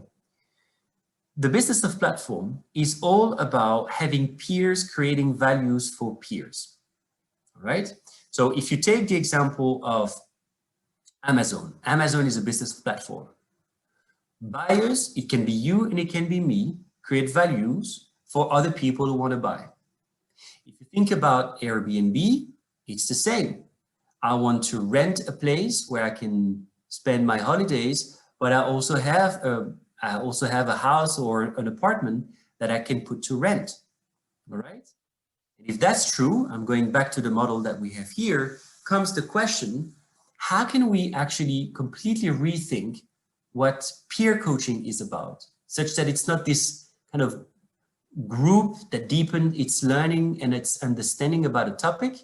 The business of platform is all about having peers creating values for peers. All right, so if you take the example of Amazon, Amazon is a business platform. Buyers, it can be you and it can be me, create values for other people who want to buy. If you think about Airbnb, it's the same. I want to rent a place where I can spend my holidays, but I also have a house or an apartment that I can put to rent, all right? And if that's true, I'm going back to the model that we have here, comes the question, how can we actually completely rethink what peer coaching is about, such that it's not this kind of group that deepens its learning and its understanding about a topic,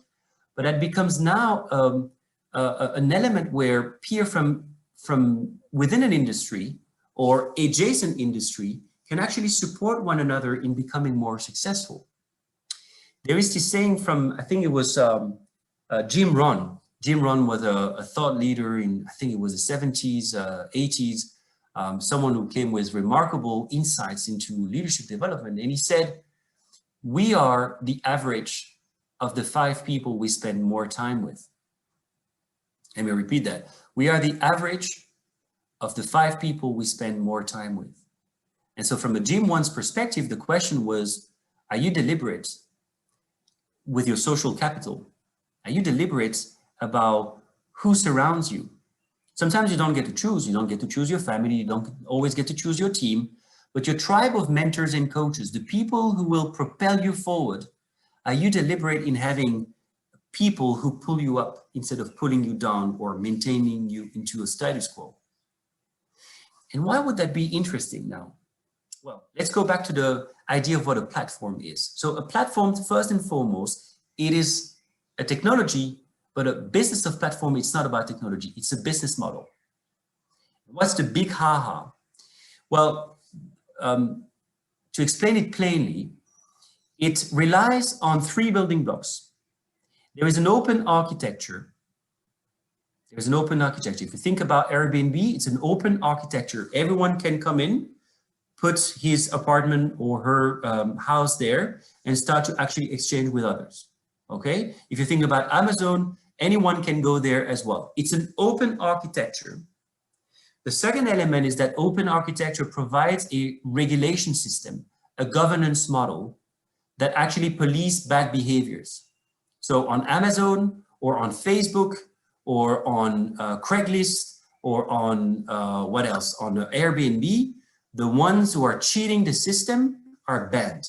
but that becomes now an element where peer from within an industry or adjacent industry can actually support one another in becoming more successful. There is this saying from, I think it was Jim Rohn. Jim Rohn was a thought leader in, I think it was the 70s, 80s, someone who came with remarkable insights into leadership development. And he said, we are the average of the 5 people we spend more time with. Let me repeat that. We are the average of the 5 people we spend more time with. And so from a Jim Rohn's perspective, the question was, are you deliberate with your social capital? Are you deliberate about who surrounds you? Sometimes you don't get to choose. You don't get to choose your family. You don't always get to choose your team, but your tribe of mentors and coaches, the people who will propel you forward, are you deliberate in having people who pull you up instead of pulling you down or maintaining you into a status quo? And why would that be interesting now? Well, let's go back to the idea of what a platform is. So a platform, first and foremost, it is a technology, but a business of platform, it's not about technology, it's a business model. What's the big ha-ha? Well, to explain it plainly, it relies on 3 building blocks. There is an open architecture. There's an open architecture. If you think about Airbnb, it's an open architecture. Everyone can come in, put his apartment or her house there and start to actually exchange with others, okay? If you think about Amazon, anyone can go there as well. It's an open architecture. The second element is that open architecture provides a regulation system, a governance model that actually police bad behaviors. So on Amazon or on Facebook, or on Craigslist, or on what else, on Airbnb, the ones who are cheating the system are banned.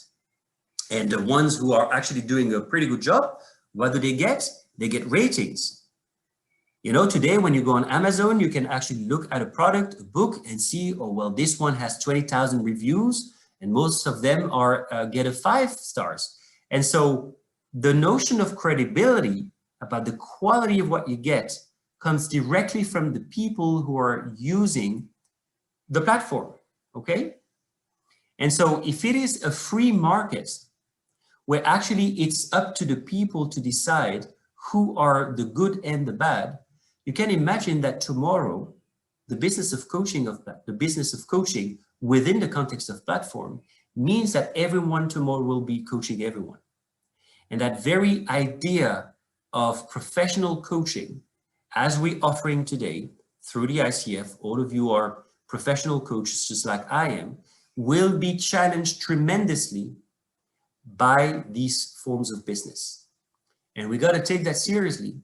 And the ones who are actually doing a pretty good job, what do they get? They get ratings. You know, today when you go on Amazon, you can actually look at a product, a book, and see, oh, well, this one has 20,000 reviews, and most of them are get 5 stars. And so the notion of credibility about the quality of what you get comes directly from the people who are using the platform, okay? And so if it is a free market, where actually it's up to the people to decide who are the good and the bad, you can imagine that tomorrow, the business of coaching within the context of platform means that everyone tomorrow will be coaching everyone. And that very idea of professional coaching, as we're offering today through the ICF, all of you are professional coaches just like I am, will be challenged tremendously by these forms of business. And we got to take that seriously.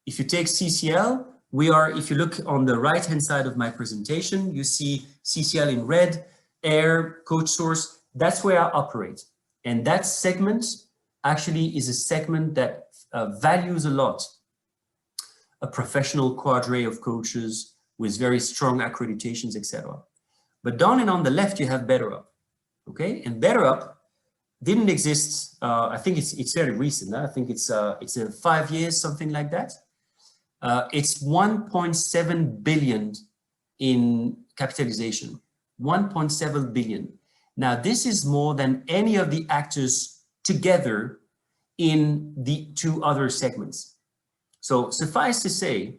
If you take CCL, we are, if you look on the right-hand side of my presentation, you see CCL in red, Air, Coach Source, that's where I operate. And that segment actually is a segment that values a lot a professional cadre of coaches with very strong accreditations, etc. But down and on the left, you have Better Up, okay? And Better Up didn't exist, I think it's very recent. I think it's 5 years, something like that. It's 1.7 billion in capitalization, 1.7 billion. Now, this is more than any of the actors together in the 2 other segments. So suffice to say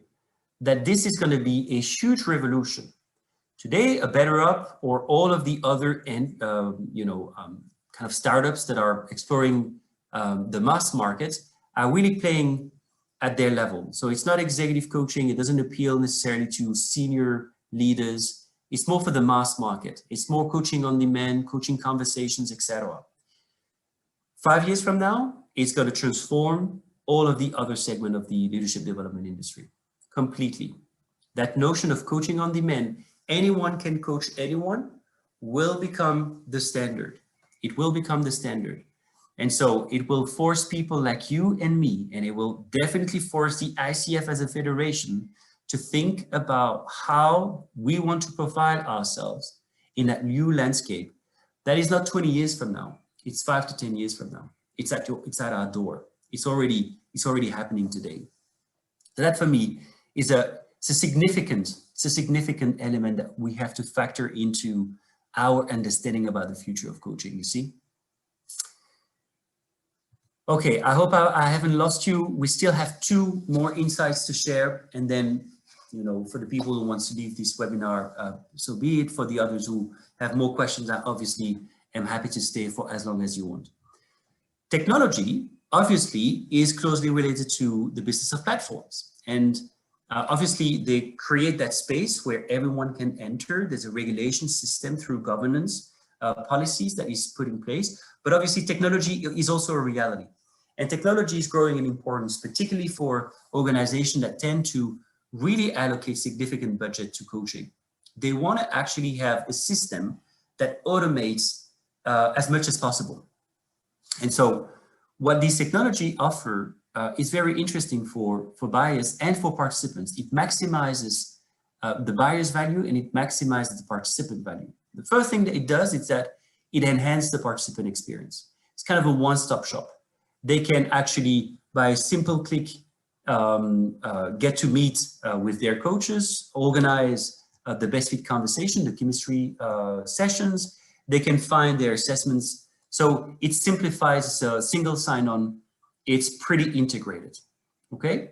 that this is going to be a huge revolution. Today, a Better Up or all of the other kind of startups that are exploring the mass market are really playing at their level. So it's not executive coaching. It doesn't appeal necessarily to senior leaders. It's more for the mass market. It's more coaching on demand, coaching conversations, etc. 5 years from now, it's going to transform all of the other segment of the leadership development industry completely. That notion of coaching on demand, anyone can coach anyone, will become the standard. It will become the standard. And so it will force people like you and me, and it will definitely force the ICF as a federation to think about how we want to profile ourselves in that new landscape. That is not 20 years from now. It's 5 to 10 years from now. It's at our door. It's already happening today. So that for me is a significant element that we have to factor into our understanding about the future of coaching, you see? Okay, I hope I haven't lost you. We still have 2 more insights to share, and then, you know, for the people who want to leave this webinar, so be it. For the others who have more questions, I obviously am happy to stay for as long as you want. Technology, obviously, is closely related to the business of platforms. And obviously, they create that space where everyone can enter. There's a regulation system through governance policies that is put in place. But obviously, technology is also a reality. And technology is growing in importance, particularly for organizations that tend to really allocate significant budget to coaching. They want to actually have a system that automates as much as possible. And so what these technology offer is very interesting for buyers and for participants. It maximizes the buyer's value and it maximizes the participant value. The first thing that it does is that it enhances the participant experience. It's kind of a one-stop shop. They can actually, by a simple click, get to meet with their coaches, organize the best fit conversation, the chemistry sessions. They can find their assessments. So it simplifies, it's a single sign-on. It's pretty integrated, okay?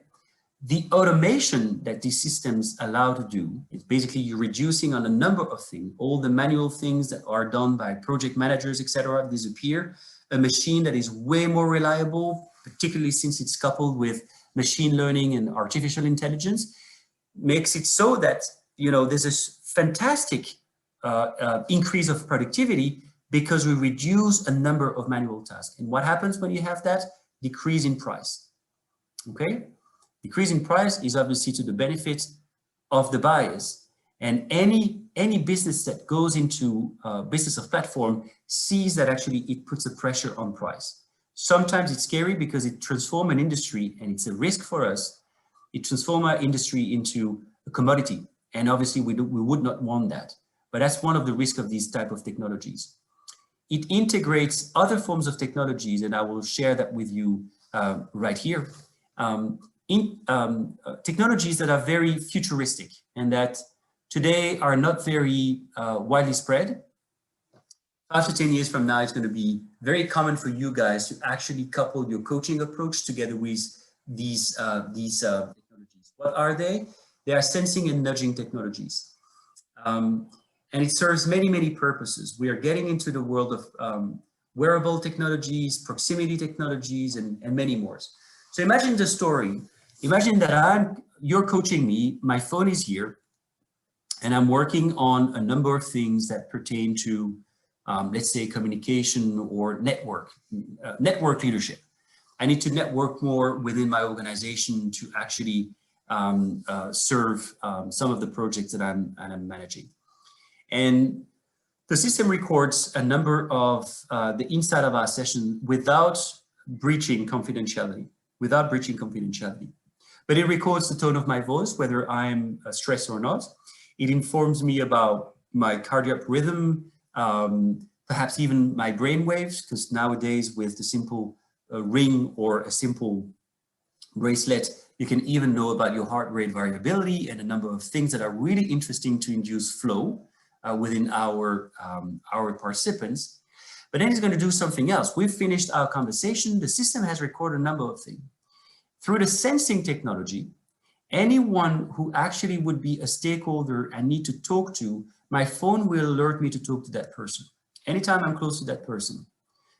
The automation that these systems allow to do is basically you're reducing on a number of things. All the manual things that are done by project managers, etc., disappear. A machine that is way more reliable, particularly since it's coupled with machine learning and artificial intelligence, makes it so that, you know, there's this fantastic increase of productivity because we reduce a number of manual tasks. And what happens when you have that? Decrease in price. okay? Decreasing price is obviously to the benefit of the buyers. And any business that goes into business of platform sees that actually it puts a pressure on price. Sometimes it's scary because it transforms an industry, and it's a risk for us. It transforms our industry into a commodity. And obviously we would not want that. But that's one of the risks of these type of technologies. It integrates other forms of technologies, and I will share that with you right here. Technologies that are very futuristic and that today are not very widely spread. 5 to 10 years from now, it's going to be very common for you guys to actually couple your coaching approach together with these technologies. What are they? They are sensing and nudging technologies. And it serves many, many purposes. We are getting into the world of wearable technologies, proximity technologies, and many more. So imagine the story. Imagine that you're coaching me, my phone is here, and I'm working on a number of things that pertain to, let's say, communication or network leadership. I need to network more within my organization to actually serve some of the projects that I'm managing. And the system records a number of the inside of our session without breaching confidentiality, But it records the tone of my voice, whether I'm stressed or not. It informs me about my cardiac rhythm, perhaps even my brain waves, because nowadays with the simple ring or a simple bracelet, you can even know about your heart rate variability and a number of things that are really interesting to induce flow within our participants. But then it's going to do something else. We've finished our conversation. The system has recorded a number of things. Through the sensing technology, anyone who actually would be a stakeholder and need to talk to, my phone will alert me to talk to that person anytime I'm close to that person.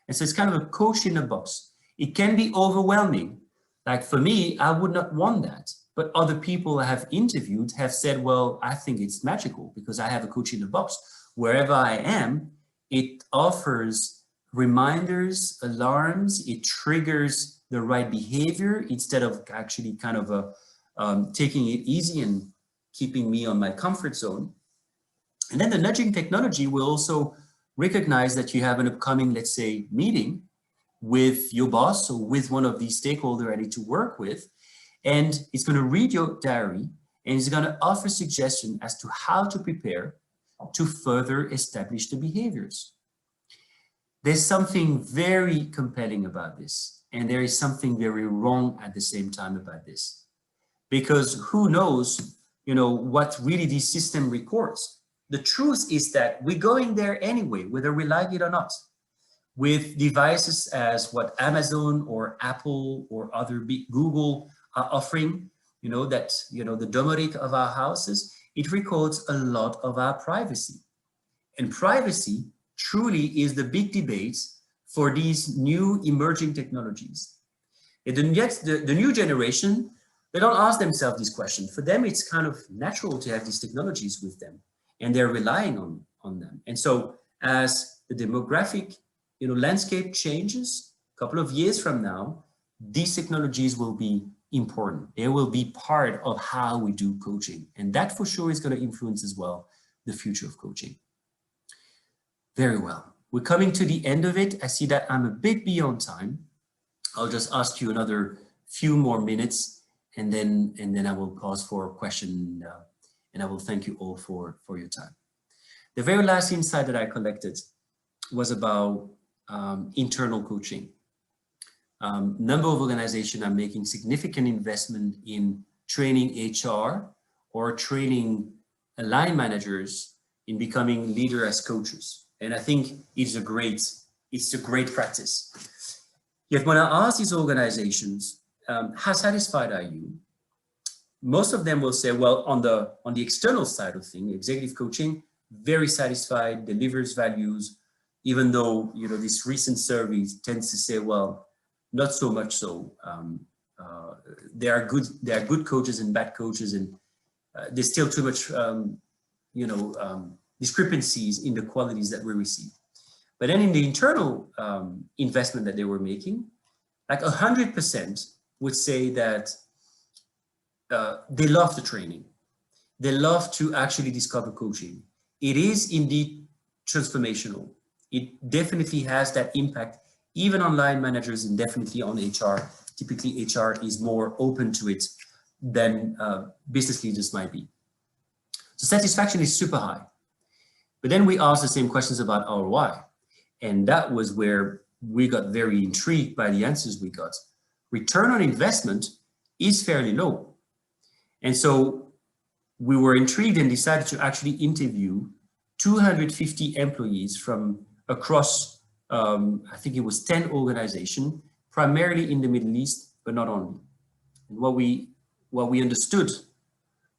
And so it's kind of a coach in a box. It can be overwhelming. Like for me, I would not want that. But other people I have interviewed have said, well, I think it's magical because I have a coach in the box. Wherever I am, it offers reminders, alarms, it triggers the right behavior instead of actually kind of taking it easy and keeping me on my comfort zone. And then the nudging technology will also recognize that you have an upcoming, let's say, meeting with your boss or with one of these stakeholders I need to work with. And it's going to read your diary and it's going to offer suggestions as to how to prepare to further establish the behaviors. There's something very compelling about this, and there is something very wrong at the same time about this, because who knows, what really this system records. The truth is that we're going there anyway, whether we like it or not, with devices as what Amazon or Apple or other big Google are offering, the domotic of our houses. It records a lot of our privacy. And privacy truly is the big debate for these new emerging technologies. And yet the new generation, they don't ask themselves this question. For them, it's kind of natural to have these technologies with them, and they're relying on them. And so as the demographic landscape changes, a couple of years from now, these technologies will be important. They will be part of how we do coaching. And that for sure is going to influence as well the future of coaching. Very well. We're coming to the end of it. I see that I'm a bit beyond time. I'll just ask you another few more minutes and then I will pause for a question and I will thank you all for your time. The very last insight that I collected was about internal coaching. Number of organizations are making significant investment in training HR or training line managers in becoming leader as coaches. And I think it's a great practice. Yet when I ask these organizations, how satisfied are you? Most of them will say, well, on the external side of things, executive coaching, very satisfied, delivers values, even though this recent survey tends to say, well, not so much so. There are good coaches and bad coaches, and there's still too much discrepancies in the qualities that we receive. But then in the internal investment that they were making, like 100%, would say that they love the training. They love to actually discover coaching. It is indeed transformational. It definitely has that impact, even on line managers and definitely on HR. Typically, HR is more open to it than business leaders might be. So satisfaction is super high. But then we asked the same questions about ROI. And that was where we got very intrigued by the answers we got. Return on investment is fairly low. And so we were intrigued and decided to actually interview 250 employees from across, I think it was 10 organizations, primarily in the Middle East, but not only. And what we understood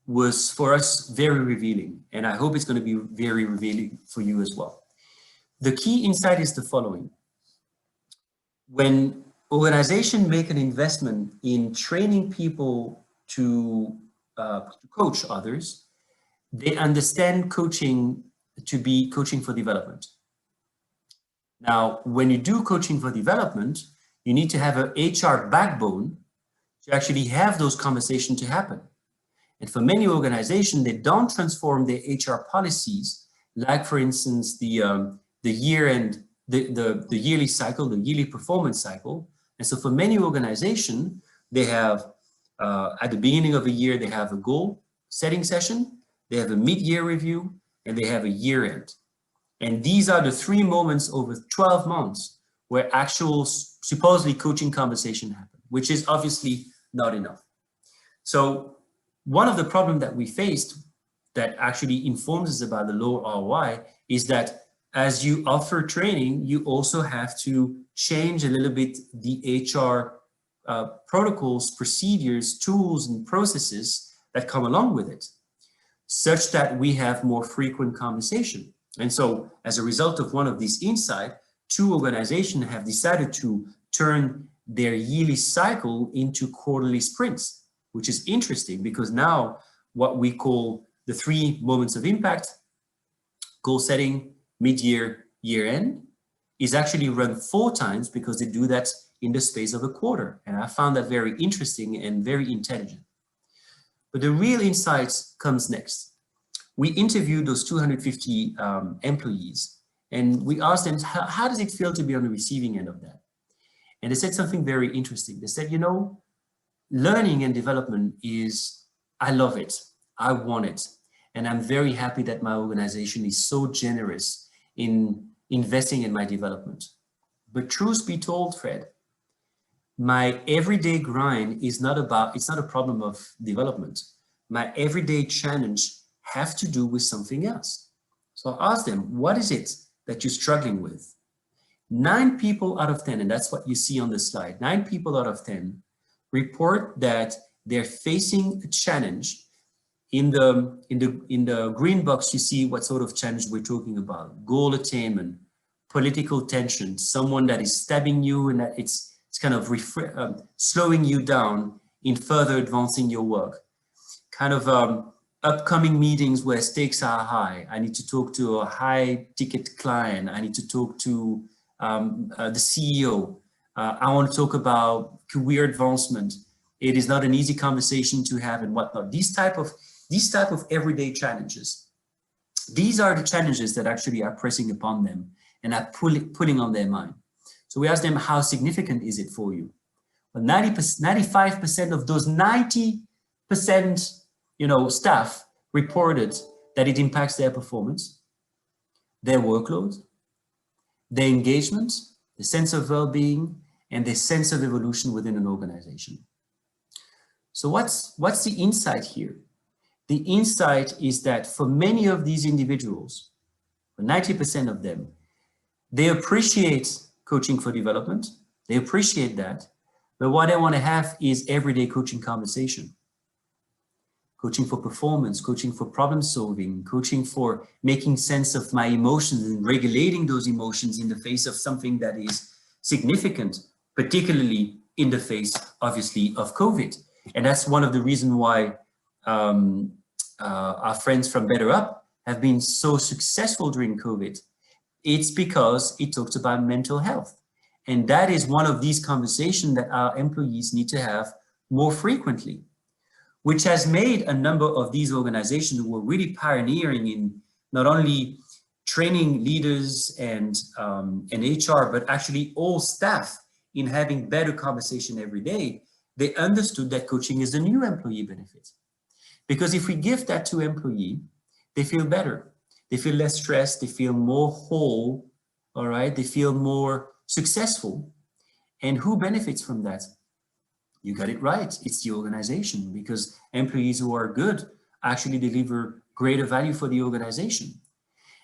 was for us very revealing, and I hope it's going to be very revealing for you as well. The key insight is the following. When organizations make an investment in training people to coach others, they understand coaching to be coaching for development. Now, when you do coaching for development, you need to have an HR backbone to actually have those conversations to happen. And for many organizations, they don't transform their HR policies, like for instance, the year-end, the yearly cycle, the yearly performance cycle. And so for many organizations, they have, at the beginning of a year, they have a goal setting session, they have a mid-year review, and they have a year-end. And these are the 3 moments over 12 months where actual supposedly coaching conversation happen, which is obviously not enough. So one of the problems that we faced that actually informs us about the low ROI is that as you offer training, you also have to change a little bit the HR protocols, procedures, tools, and processes that come along with it, such that we have more frequent conversation. And so as a result of one of these insights, 2 organizations have decided to turn their yearly cycle into quarterly sprints, which is interesting because now what we call the 3 moments of impact, goal setting, mid-year, year-end, is actually run 4 times because they do that in the space of a quarter. And I found that very interesting and very intelligent. But the real insights comes next. We interviewed those 250 employees and we asked them, how does it feel to be on the receiving end of that? And they said something very interesting. They said, you know, learning and development is, I love it, I want it. And I'm very happy that my organization is so generous in investing in my development. But truth be told, Fred, my everyday grind is not about, it's not a problem of development. My everyday challenge have to do with something else. So I asked them, what is it that you're struggling with? 9 people out of 10, and that's what you see on the slide, 9 people out of 10 report that they're facing a challenge. In the green box, you see what sort of challenge we're talking about: goal attainment, political tension, someone that is stabbing you and that it's kind of slowing you down in further advancing your work. Kind of upcoming meetings where stakes are high. I need to talk to a high ticket client. I need to talk to the CEO. I want to talk about career advancement. It is not an easy conversation to have and whatnot. These type of everyday challenges. These are the challenges that actually are pressing upon them and are putting on their mind. So we asked them, how significant is it for you? Well, 95% of those 90%, staff reported that it impacts their performance, their workload, their engagement, the sense of well-being, and the sense of evolution within an organization. So what's the insight here? The insight is that for many of these individuals, for 90% of them, they appreciate coaching for development. They appreciate that. But what they want to have is everyday coaching conversation. Coaching for performance, coaching for problem solving, coaching for making sense of my emotions and regulating those emotions in the face of something that is significant, particularly in the face, obviously, of COVID. And that's one of the reasons why our friends from Better Up have been so successful during COVID. It's because it talks about mental health. And that is one of these conversations that our employees need to have more frequently, which has made a number of these organizations who were really pioneering in not only training leaders and HR, but actually all staff in having better conversation every day. They understood that coaching is a new employee benefit. Because if we give that to employee, they feel better. They feel less stressed, they feel more whole, all right? They feel more successful. And who benefits from that? You got it right, it's the organization, because employees who are good actually deliver greater value for the organization.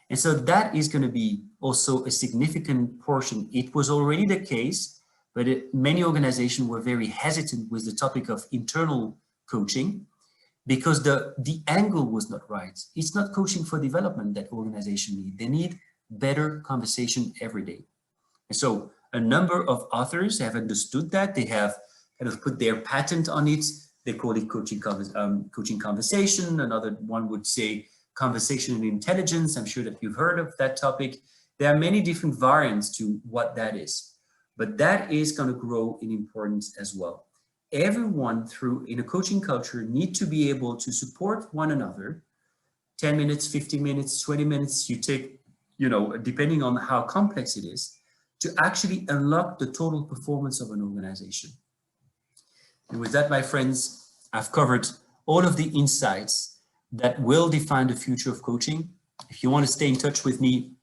And so that is going to be also a significant portion. It was already the case, but many organizations were very hesitant with the topic of internal coaching because the angle was not right. It's not coaching for development that organizations need. They need better conversation every day. And so a number of authors have understood that. They have kind of put their patent on it. They call it coaching conversation. Another one would say conversational intelligence. I'm sure that you've heard of that topic. There are many different variants to what that is, but that is going to grow in importance as well. Everyone in a coaching culture need to be able to support one another. 10 minutes, 15 minutes, 20 minutes, you take, depending on how complex it is, to actually unlock the total performance of an organization. And with that, my friends, I've covered all of the insights that will define the future of coaching. If you want to stay in touch with me,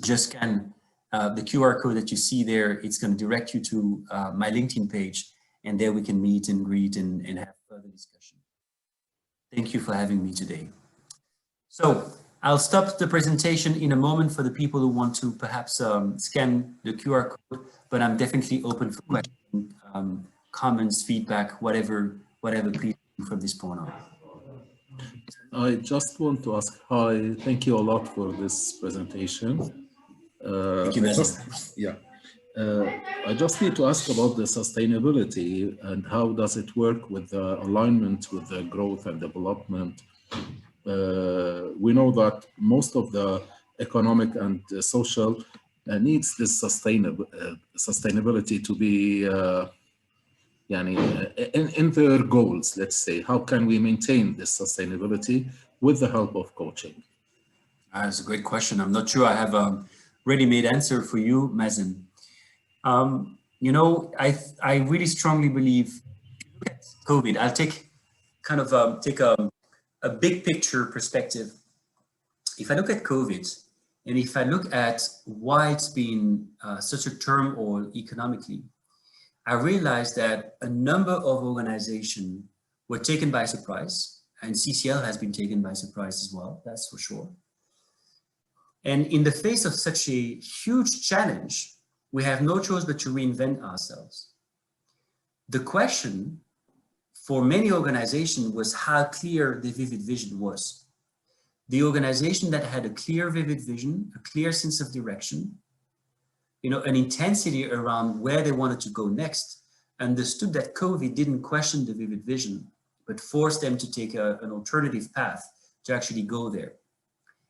just scan the QR code that you see there. It's going to direct you to my LinkedIn page, and there we can meet and greet and have further discussion. Thank you for having me today. So I'll stop the presentation in a moment for the people who want to perhaps scan the QR code, but I'm definitely open for questions, comments, feedback, whatever, please do from this point on. I just want to ask, hi, thank you a lot for this presentation. Thank you, I just need to ask about the sustainability and how does it work with the alignment with the growth and development. We know that most of the economic and social needs this sustainability to be in their goals, let's say. How can we maintain this sustainability with the help of coaching? That's a great question. I'm not sure I have a ready-made answer for you, Mazen. I really strongly believe COVID. I'll take a big picture perspective. If I look at COVID, and if I look at why it's been such a turmoil economically, I realized that a number of organizations were taken by surprise, and CCL has been taken by surprise as well, that's for sure. And in the face of such a huge challenge, we have no choice but to reinvent ourselves. The question for many organizations was how clear the vivid vision was. The organization that had a clear vivid vision, a clear sense of direction, an intensity around where they wanted to go next, understood that COVID didn't question the vivid vision, but forced them to take an alternative path to actually go there.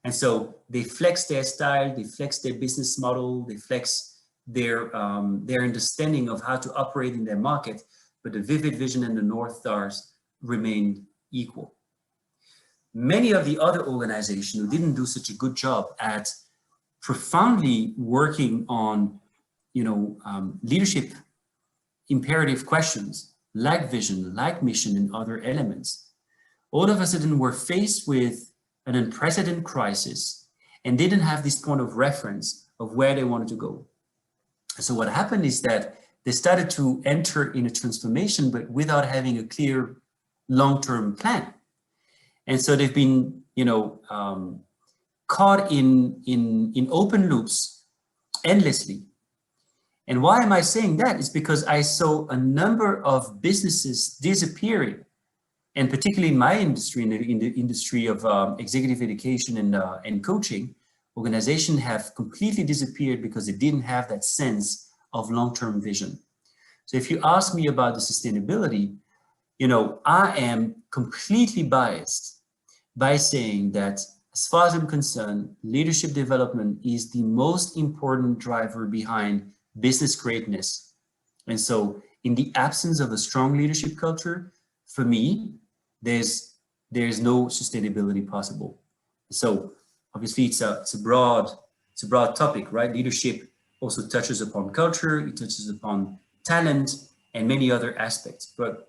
And so they flex their style, they flex their business model, they flex their understanding of how to operate in their market, but the vivid vision and the North Stars remained equal. Many of the other organizations who didn't do such a good job at profoundly working on, leadership imperative questions, like vision, like mission, and other elements, all of a sudden were faced with an unprecedented crisis and didn't have this point of reference of where they wanted to go. So what happened is that they started to enter in a transformation, but without having a clear long-term plan. And so they've been, caught in open loops endlessly. And why am I saying that? It's because I saw a number of businesses disappearing, and particularly in my industry, in the industry of executive education and coaching, organizations have completely disappeared because they didn't have that sense of long-term vision. So if you ask me about the sustainability, I am completely biased by saying that as far as I'm concerned, leadership development is the most important driver behind business greatness. And so in the absence of a strong leadership culture, for me, there's no sustainability possible. So obviously it's a broad topic, right? Leadership also touches upon culture, it touches upon talent and many other aspects. But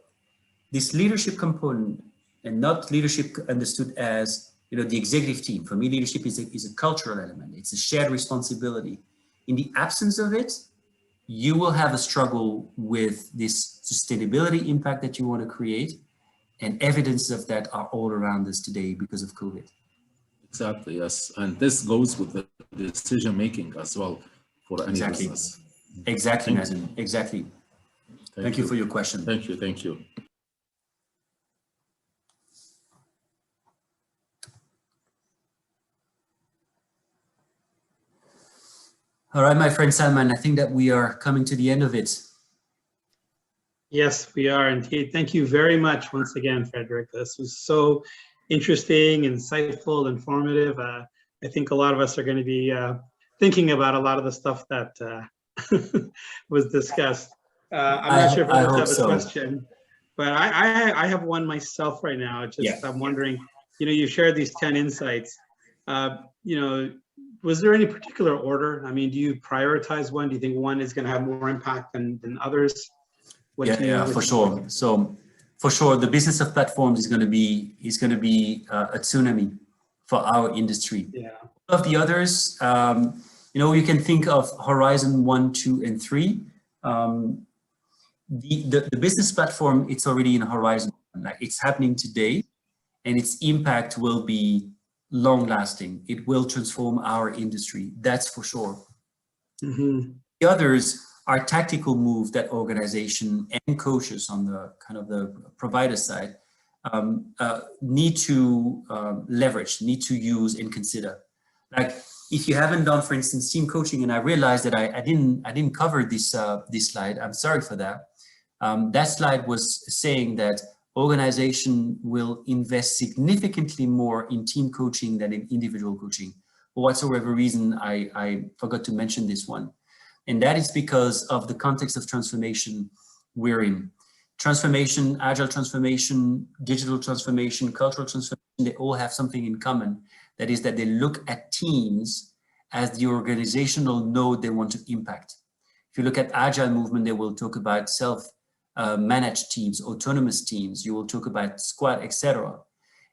this leadership component, and not leadership understood as, you know, the executive team. For me, leadership is a cultural element. It's a shared responsibility. In the absence of it, you will have a struggle with this sustainability impact that you want to create, and evidence of that are all around us today because of COVID. Exactly, yes. And this goes with the decision making as well for any business. Exactly, Nazim. Exactly. Thank you for your question. Thank you. Thank you. All right, my friend Salman, I think that we are coming to the end of it. Yes, we are indeed. Thank you very much once again, Frédéric. This was so interesting, insightful, informative. I think a lot of us are going to be thinking about a lot of the stuff that was discussed. I'm not sure if I have a question, but I have one myself right now. I'm wondering, you know, you shared these 10 insights. You know, was there any particular order? I mean, do you prioritize one? Do you think one is going to have more impact than others? For sure. So for sure, the business of platforms is going to be a tsunami for our industry. Yeah. Of the others, you know, you can think of Horizon 1, 2, and 3. The business platform, it's already in Horizon. Like, it's happening today, and its impact will be long lasting. It will transform our industry. That's for sure. Mm-hmm. The others are tactical moves that organization and coaches on the kind of the provider side need to leverage, need to use and consider. Like, if you haven't done, for instance, team coaching, and I realized that I didn't cover this slide. I'm sorry for that. That slide was saying that organization will invest significantly more in team coaching than in individual coaching. For whatsoever reason, I forgot to mention this one. And that is because of the context of transformation we're in. Transformation, agile transformation, digital transformation, cultural transformation, they all have something in common. That is that they look at teams as the organizational node they want to impact. If you look at agile movement, they will talk about self-managed teams, autonomous teams. You will talk about squad, etc.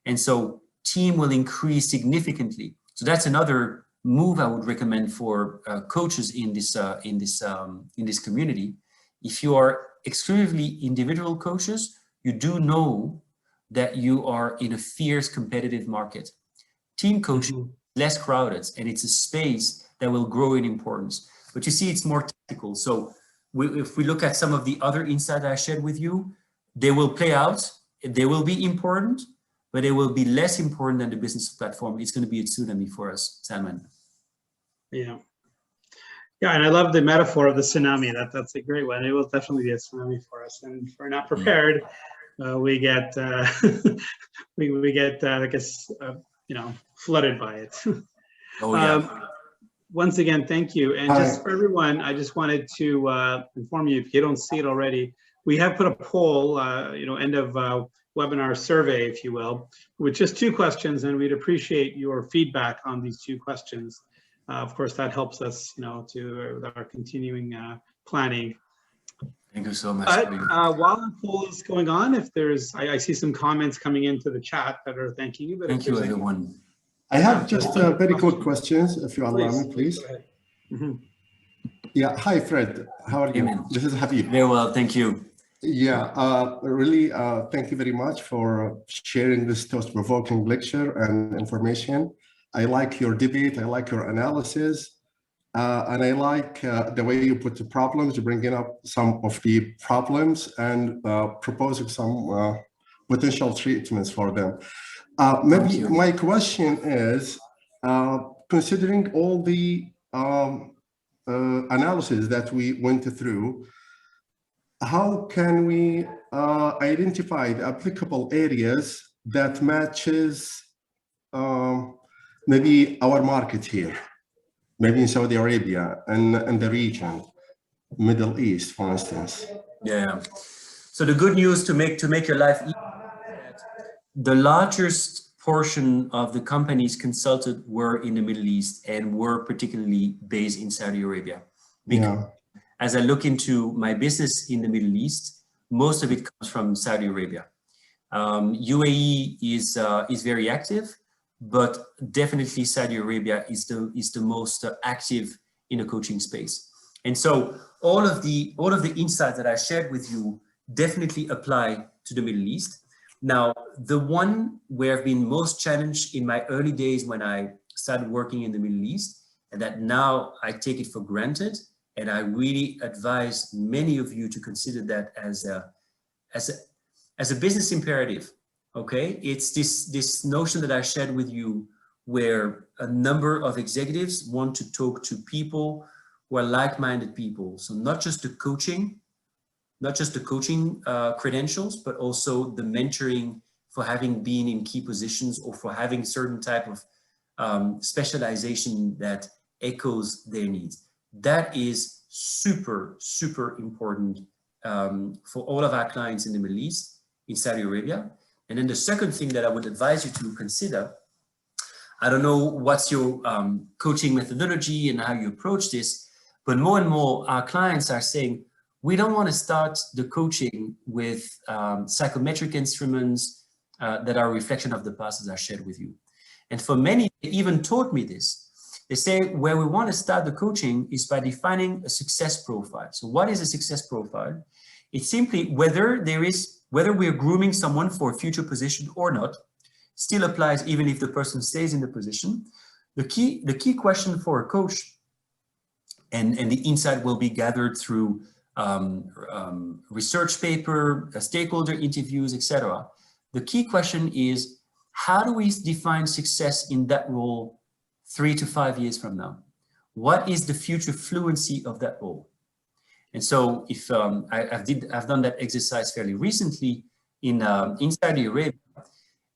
And so team will increase significantly. So that's another move I would recommend for coaches in this community. If you are exclusively individual coaches, you do know that you are in a fierce competitive market. Team coaching is less crowded, and it's a space that will grow in importance. But you see, it's more tactical. So if we look at some of the other insights I shared with you, they will play out. They will be important, but they will be less important than the business platform. It's going to be a tsunami for us, Salman. Yeah. Yeah, and I love the metaphor of the tsunami. That's a great one. It will definitely be a tsunami for us. And if we're not prepared, we get we get I guess you know, flooded by it. Oh yeah. Once again, thank you. And just for everyone, I just wanted to inform you, if you don't see it already, we have put a poll, you know, end of webinar survey, if you will, with just 2 questions, and we'd appreciate your feedback on these 2 questions. Of course, that helps us, you know, with our continuing planning. Thank you so much. While the poll is going on, if there's, I see some comments coming into the chat that are thanking you. But thank you, everyone. I have just very quick questions, if you allow me, please. Mm-hmm. Yeah, hi, Fred. How are you? This is Habib. Very well, thank you. Yeah, really, thank you very much for sharing this thought-provoking lecture and information. I like your debate, I like your analysis, and I like the way you put the problems, you're bringing up some of the problems and proposing some potential treatments for them. Maybe my question is, considering all the analysis that we went through, how can we identify the applicable areas that matches maybe our market here, maybe in Saudi Arabia and the region? Middle East, for instance. Yeah. So the good news to make your life easier, the largest portion of the companies consulted were in the Middle East and were particularly based in Saudi Arabia. Because as I look into my business in the Middle East, most of it comes from Saudi Arabia. UAE is very active, but definitely Saudi Arabia is the most active in the coaching space. And so all of the insights that I shared with you definitely apply to the Middle East. Now, the one where I've been most challenged in my early days when I started working in the Middle East, and that now I take it for granted, and I really advise many of you to consider that as a business imperative. Okay, it's this notion that I shared with you, where a number of executives want to talk to people who are like-minded people. So not just the coaching credentials, but also the mentoring for having been in key positions or for having certain type of specialization that echoes their needs. That is super, super important for all of our clients in the Middle East, in Saudi Arabia. And then the second thing that I would advise you to consider, I don't know what's your coaching methodology and how you approach this, but more and more our clients are saying, we don't want to start the coaching with psychometric instruments that are a reflection of the past, as I shared with you. And for many, they even taught me this. They say where we want to start the coaching is by defining a success profile. So what is a success profile? It's simply whether we're grooming someone for a future position or not. Still applies even if the person stays in the position. The key question for a coach, and the insight will be gathered through research paper, stakeholder interviews, etc. The key question is, how do we define success in that role 3 to 5 years from now? What is the future fluency of that role? And so if I've done that exercise fairly recently in Saudi Arabia,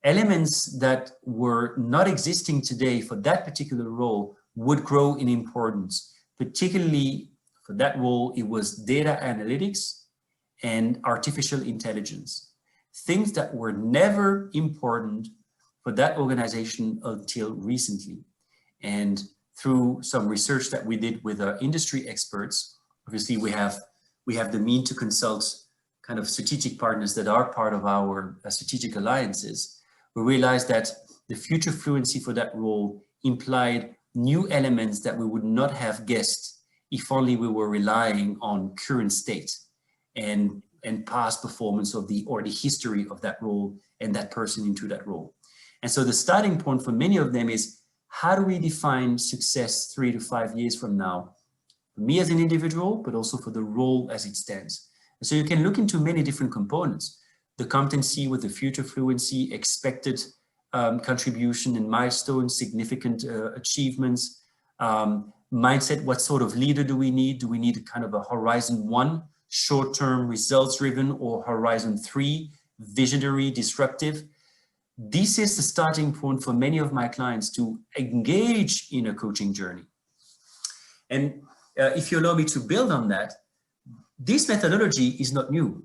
elements that were not existing today for that particular role would grow in importance. Particularly for that role, it was data analytics and artificial intelligence. Things that were never important for that organization until recently. And through some research that we did with industry experts, obviously we have the means to consult kind of strategic partners that are part of our strategic alliances. We realized that the future fluency for that role implied new elements that we would not have guessed if only we were relying on current state and past performance of the history of that role and that person into that role. And so the starting point for many of them is, how do we define success 3 to 5 years from now? For me as an individual, but also for the role as it stands. And so you can look into many different components. The competency with the future fluency, expected contribution and milestones, significant achievements, mindset, what sort of leader do we need? Do we need a kind of a horizon 1, short-term results driven, or horizon 3, visionary, disruptive? This is the starting point for many of my clients to engage in a coaching journey. And if you allow me to build on that, this methodology is not new.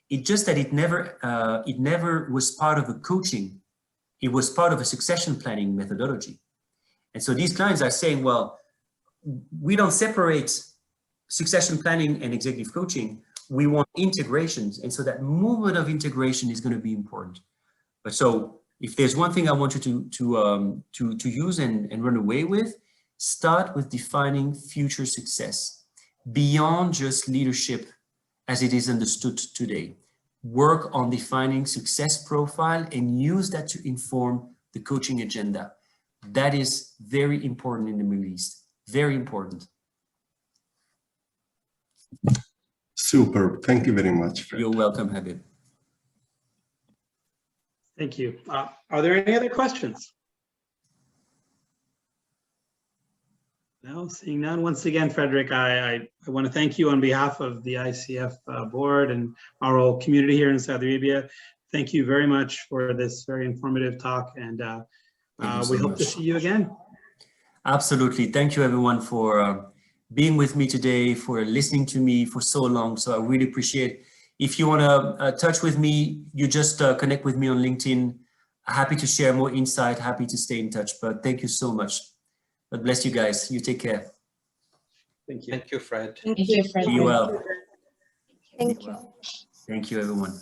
It's just that it never was part of a coaching. It was part of a succession planning methodology. And so these clients are saying, well, we don't separate succession planning and executive coaching. We want integrations. And so that movement of integration is going to be important. But so if there's one thing I want you to use and run away with, start with defining future success beyond just leadership as it is understood today. Work on defining success profile and use that to inform the coaching agenda. That is very important in the Middle East. Very important. Super. Thank you very much, Fred. You're welcome, Habib. Thank you. Are there any other questions? No, seeing none. Once again, Frédéric, I want to thank you on behalf of the ICF board and our whole community here in Saudi Arabia. Thank you very much for this very informative talk, and we hope to see you again. Absolutely. Thank you, everyone, for being with me today, for listening to me for so long. So I really appreciate it. If you want to touch with me, you just connect with me on LinkedIn. Happy to share more insight, happy to stay in touch. But thank you so much. God bless you guys. You take care. Thank you. Thank you, Fred. Thank you, Fred. Be well. Thank you. Thank you, everyone.